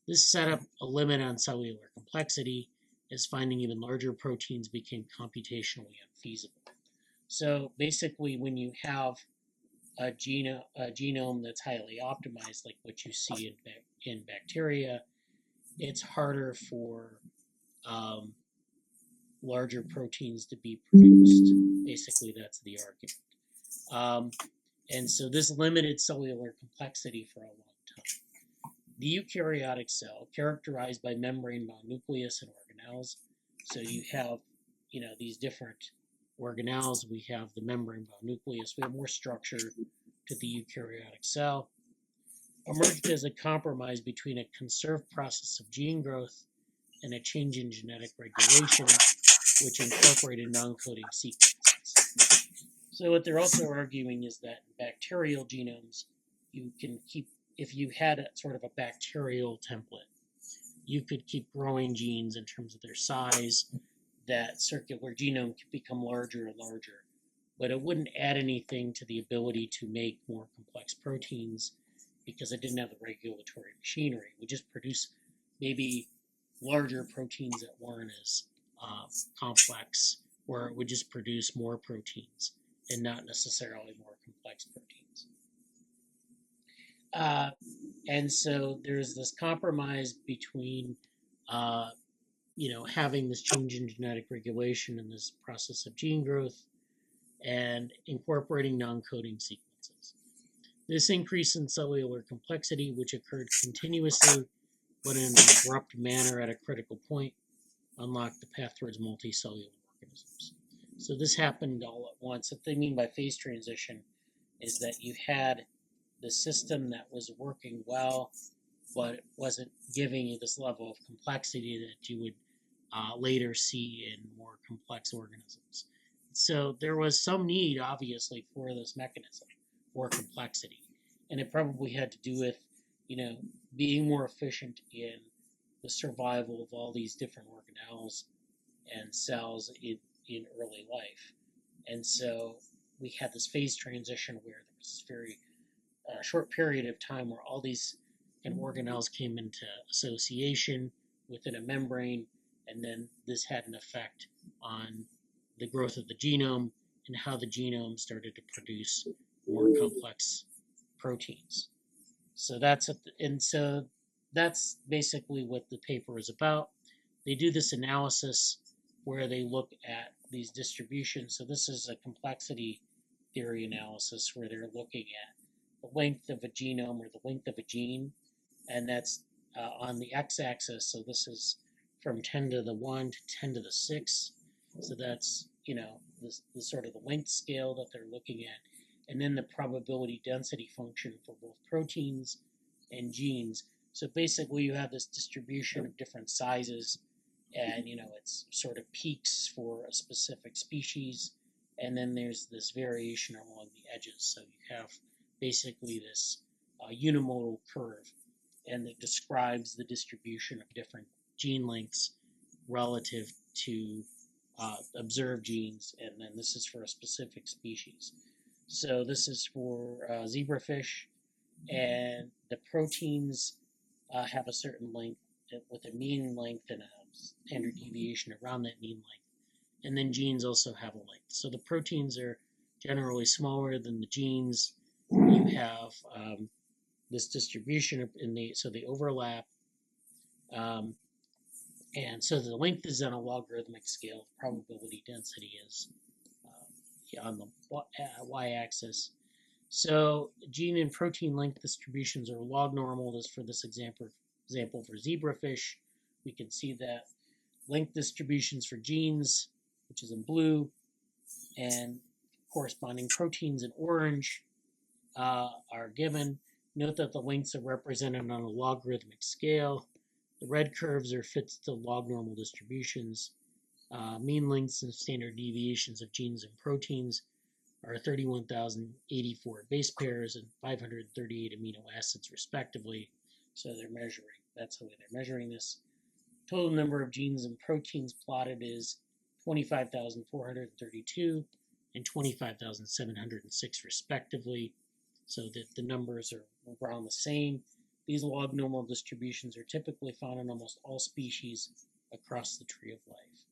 This set up a limit on cellular complexity, as finding even larger proteins became computationally unfeasible. So basically, when you have a genome that's highly optimized, like what you see in bacteria, it's harder for larger proteins to be produced. Basically, that's the argument. And so this limited cellular complexity for a long time. The eukaryotic cell, characterized by membrane-bound nucleus and organelles, so you have, these different organelles. We have the membrane-bound nucleus. We have more structure to the eukaryotic cell. Emerged as a compromise between a conserved process of gene growth and a change in genetic regulation, which incorporated non-coding sequences. So what they're also arguing is that in bacterial genomes, you can keep, if you had a sort of a bacterial template, you could keep growing genes in terms of their size. That circular genome could become larger and larger, but it wouldn't add anything to the ability to make more complex proteins because it didn't have the regulatory machinery. It would just produce maybe larger proteins that weren't as complex, or it would just produce more proteins and not necessarily more complex proteins. And so there's this compromise between having this change in genetic regulation and this process of gene growth and incorporating non-coding sequences. This increase in cellular complexity, which occurred continuously but in an abrupt manner at a critical point, unlocked the path towards multicellular organisms. So this happened all at once. What they mean by phase transition is that you had the system that was working well, but it wasn't giving you this level of complexity that you would later see in more complex organisms. So there was some need, obviously, for this mechanism, for complexity. And it probably had to do with, being more efficient in the survival of all these different organelles and cells in early life. And so we had this phase transition where there was this very short period of time where all these organelles came into association within a membrane, and then this had an effect on the growth of the genome and how the genome started to produce more complex proteins. So that's basically what the paper is about. They do this analysis where they look at these distributions. So this is a complexity theory analysis where they're looking at the length of a genome or the length of a gene, and that's on the x-axis. So this is from 10 to the 1 to 10 to the 6. So that's, the sort of the length scale that they're looking at. And then the probability density function for both proteins and genes. So basically you have this distribution of different sizes, and it's sort of peaks for a specific species, and then there's this variation along the edges. So you have basically this unimodal curve, and it describes the distribution of different gene lengths relative to observed genes, and then this is for a specific species. So this is for zebrafish, and the proteins have a certain length with a mean length and a standard deviation around that mean length. And then genes also have a length. So the proteins are generally smaller than the genes. You have this distribution so they overlap. And so the length is on a logarithmic scale. Probability density is on the y-axis. So gene and protein length distributions are log normal. As for this example for zebrafish, we can see that length distributions for genes, which is in blue, and corresponding proteins in orange are given. Note that the lengths are represented on a logarithmic scale. The red curves are fits to log normal distributions. Mean lengths and standard deviations of genes and proteins are 31,084 base pairs and 538 amino acids respectively. So they're measuring. That's the way they're measuring this. Total number of genes and proteins plotted is 25,432 and 25,706 respectively. So that the numbers are around the same. These log normal distributions are typically found in almost all species across the tree of life.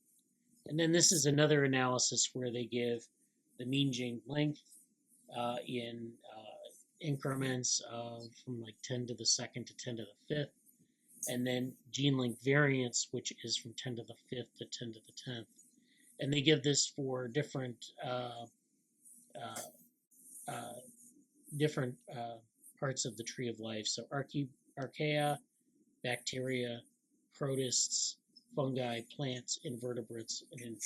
And then this is another analysis where they give the mean gene length in increments of from like 10 to the 2nd to 10 to the 5th, and then gene length variance, which is from 10 to the 5th to 10 to the 10th. And they give this for different parts of the tree of life. So archaea, bacteria, protists, fungi, plants, invertebrates, and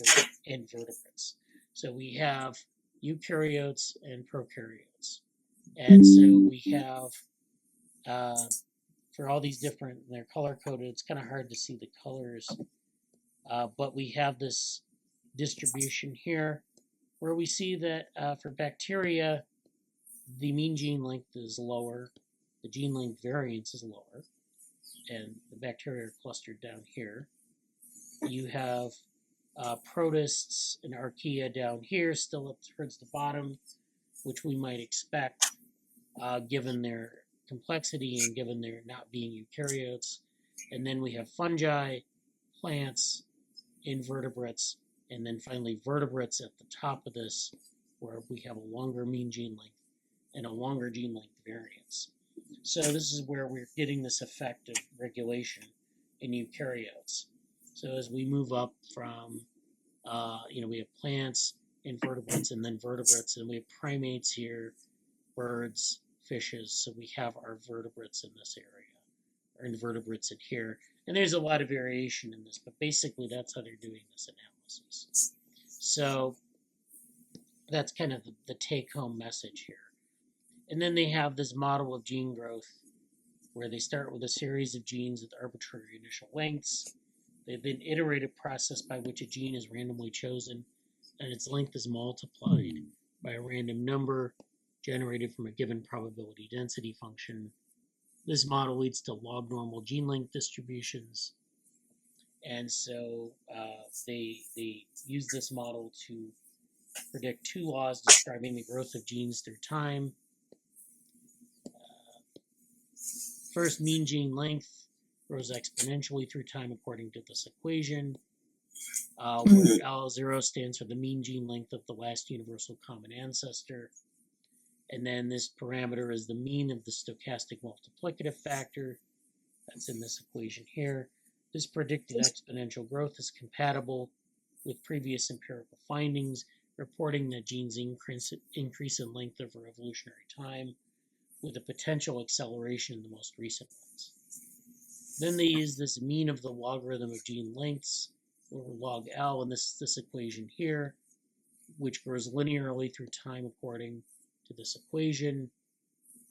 invertebrates. So we have eukaryotes and prokaryotes. And so we have, for all these different, they're color-coded, it's kind of hard to see the colors, but we have this distribution here where we see that for bacteria, the mean gene length is lower, the gene length variance is lower, and the bacteria are clustered down here. You have protists and archaea down here, still up towards the bottom, which we might expect given their complexity and given their not being eukaryotes. And then we have fungi, plants, invertebrates, and then finally vertebrates at the top of this, where we have a longer mean gene length and a longer gene length variance. So this is where we're getting this effect of regulation in eukaryotes. So as we move up from, we have plants, invertebrates, and then vertebrates, and we have primates here, birds, fishes. So we have our vertebrates in this area, or invertebrates in here. And there's a lot of variation in this, but basically that's how they're doing this analysis. So that's kind of the take-home message here. And then they have this model of gene growth where they start with a series of genes with arbitrary initial lengths. They have an iterative process by which a gene is randomly chosen and its length is multiplied by a random number generated from a given probability density function. This model leads to log normal gene length distributions. And so they use this model to predict two laws describing the growth of genes through time. First, mean gene length grows exponentially through time according to this equation, where L0 stands for the mean gene length of the last universal common ancestor. And then this parameter is the mean of the stochastic multiplicative factor. That's in this equation here. This predicted exponential growth is compatible with previous empirical findings, reporting that genes increase in length over evolutionary time, with a potential acceleration in the most recent ones. Then they use this mean of the logarithm of gene lengths, or log L, in this equation here, which grows linearly through time according to this equation,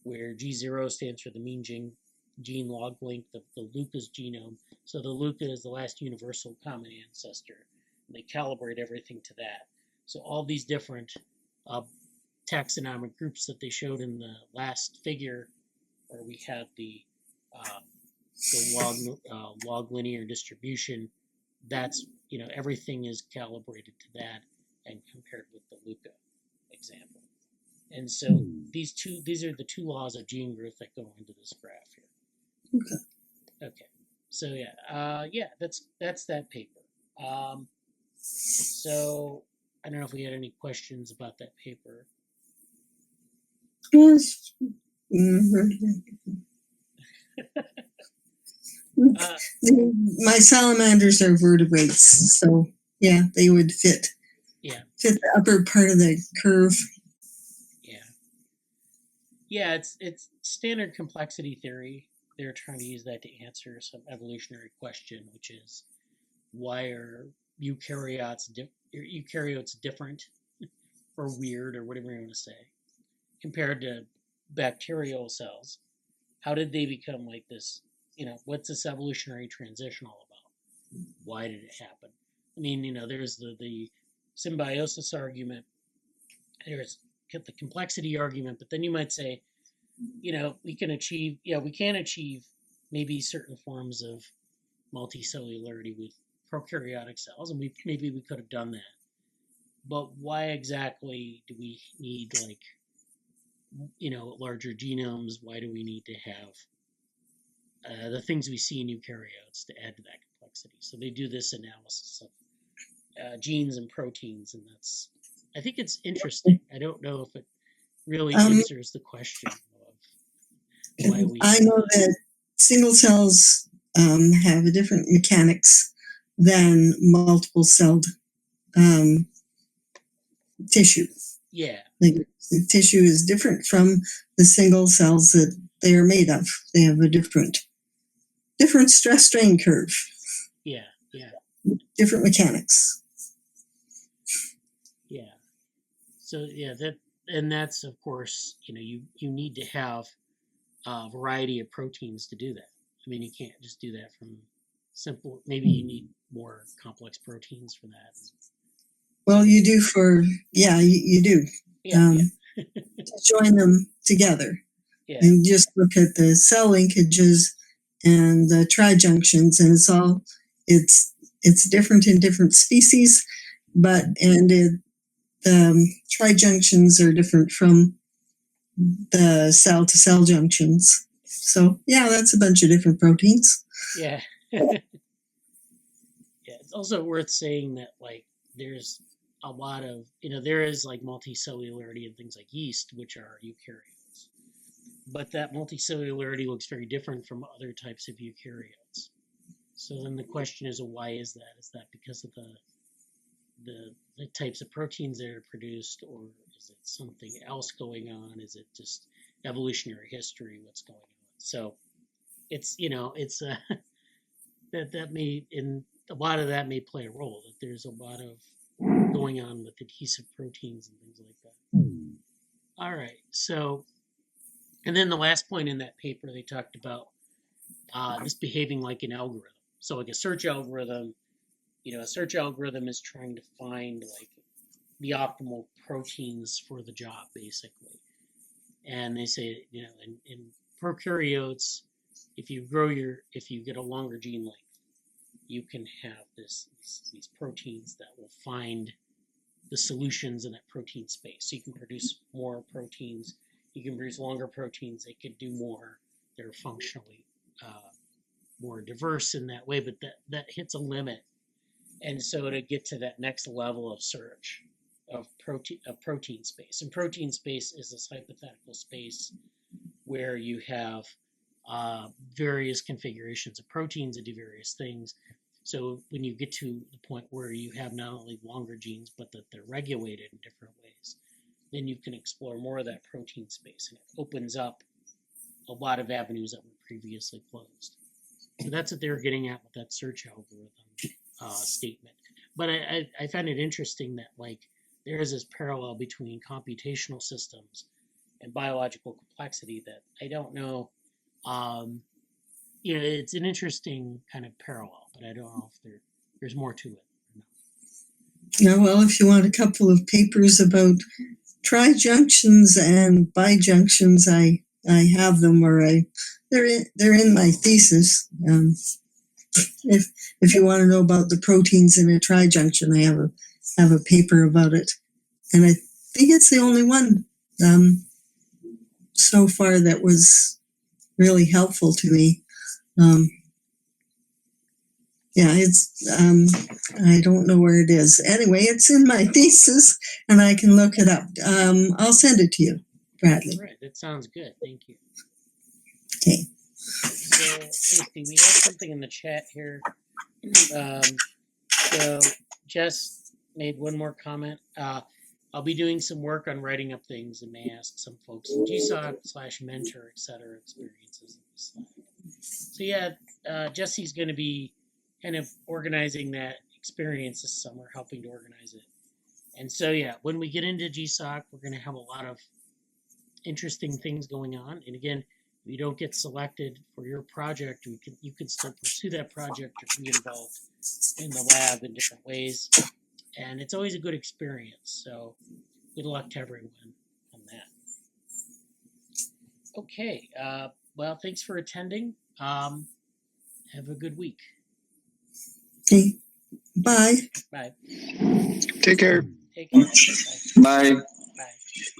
where G0 stands for the mean gene log length of the LUCA's genome. So the LUCA is the last universal common ancestor, and they calibrate everything to that. So all these different taxonomic groups that they showed in the last figure, where we had the log linear distribution, that's, everything is calibrated to that and compared with the LUCA example. And so these are the two laws of gene growth that go into this graph here. Okay. So that's that paper. So I don't know if we had any questions about that paper. Yes. My salamanders are vertebrates, so yeah, they would fit. Yeah. Fit the upper part of the curve. Yeah, it's standard complexity theory. They're trying to use that to answer some evolutionary question, which is, why are eukaryotes different or weird or whatever you want to say compared to bacterial cells? How did they become like this? What's this evolutionary transition all about? Why did it happen? I mean, there's the symbiosis argument. There's the complexity argument, but then you might say, we can achieve maybe certain forms of multicellularity with prokaryotic cells, and maybe we could have done that. But why exactly do we need larger genomes? Why do we need to have the things we see in eukaryotes to add to that complexity? So they do this analysis of genes and proteins, and I think it's interesting. I don't know if it really answers the question of why we. I know that single cells have a different mechanics than multiple celled tissue. Yeah. The tissue is different from the single cells that they are made of. They have a different stress strain curve. Yeah. Different mechanics. Yeah. So that's of course, you need to have a variety of proteins to do that. I mean, you can't just do that from simple. Maybe you need more complex proteins for that. Well, you do you do. To join them together. Yeah. And just look at the cell linkages and the trijunctions, and it's different in different species, the trijunctions are different from the cell to cell junctions. So yeah, that's a bunch of different proteins. Yeah. Yeah. It's also worth saying that there's a lot of there is multicellularity in things like yeast, which are eukaryotes, but that multicellularity looks very different from other types of eukaryotes. So then the question is, why is that? Is that because of the types of proteins that are produced, or is it something else going on? Is it just evolutionary history? What's going on? So it's that may, in a lot of that may play a role, that there's a lot of going on with adhesive proteins and things like that. All right, so, and then the last point in that paper, they talked about this behaving like an algorithm. So like a search algorithm, a search algorithm is trying to find the optimal proteins for the job, basically. And they say, in prokaryotes, if you get a longer gene length, you can have these proteins that will find the solutions in that protein space. So you can produce more proteins. You can produce longer proteins. They could do more. They're functionally more diverse in that way, but that hits a limit. And so to get to that next level of search, of protein space. And protein space is this hypothetical space where you have various configurations of proteins that do various things. So when you get to the point where you have not only longer genes, but that they're regulated in different ways, then you can explore more of that protein space, and it opens up a lot of avenues that were previously closed. So that's what they were getting at with that search algorithm statement. But I find it interesting that like there is this parallel between computational systems and biological complexity that I don't know. It's an interesting kind of parallel, but I don't know if there's more to it or not. Yeah, well, if you want a couple of papers about trijunctions and bijunctions, I have them, or they're in my thesis. If you want to know about the proteins in a trijunction, I have a paper about it, and I think it's the only one so far that was really helpful to me. It's I don't know where it is. Anyway, it's in my thesis, and I can look it up. I'll send it to you, Bradley. All right, that sounds good. Thank you. Okay. So, let's see, we have something in the chat here. So Jess made one more comment. I'll be doing some work on writing up things and may ask some folks in GSOC/mentor, etc. experiences in this slide. So yeah, Jesse's going to be kind of organizing that experience this summer, helping to organize it. And so yeah, when we get into GSOC, we're going to have a lot of interesting things going on. And again, if you don't get selected for your project, you can still pursue that project or be involved in the lab in different ways. And it's always a good experience. So good luck to everyone on that. Okay. Well, thanks for attending. Have a good week. Okay. Bye. Bye. Take care. Take care. Bye. Bye. Bye.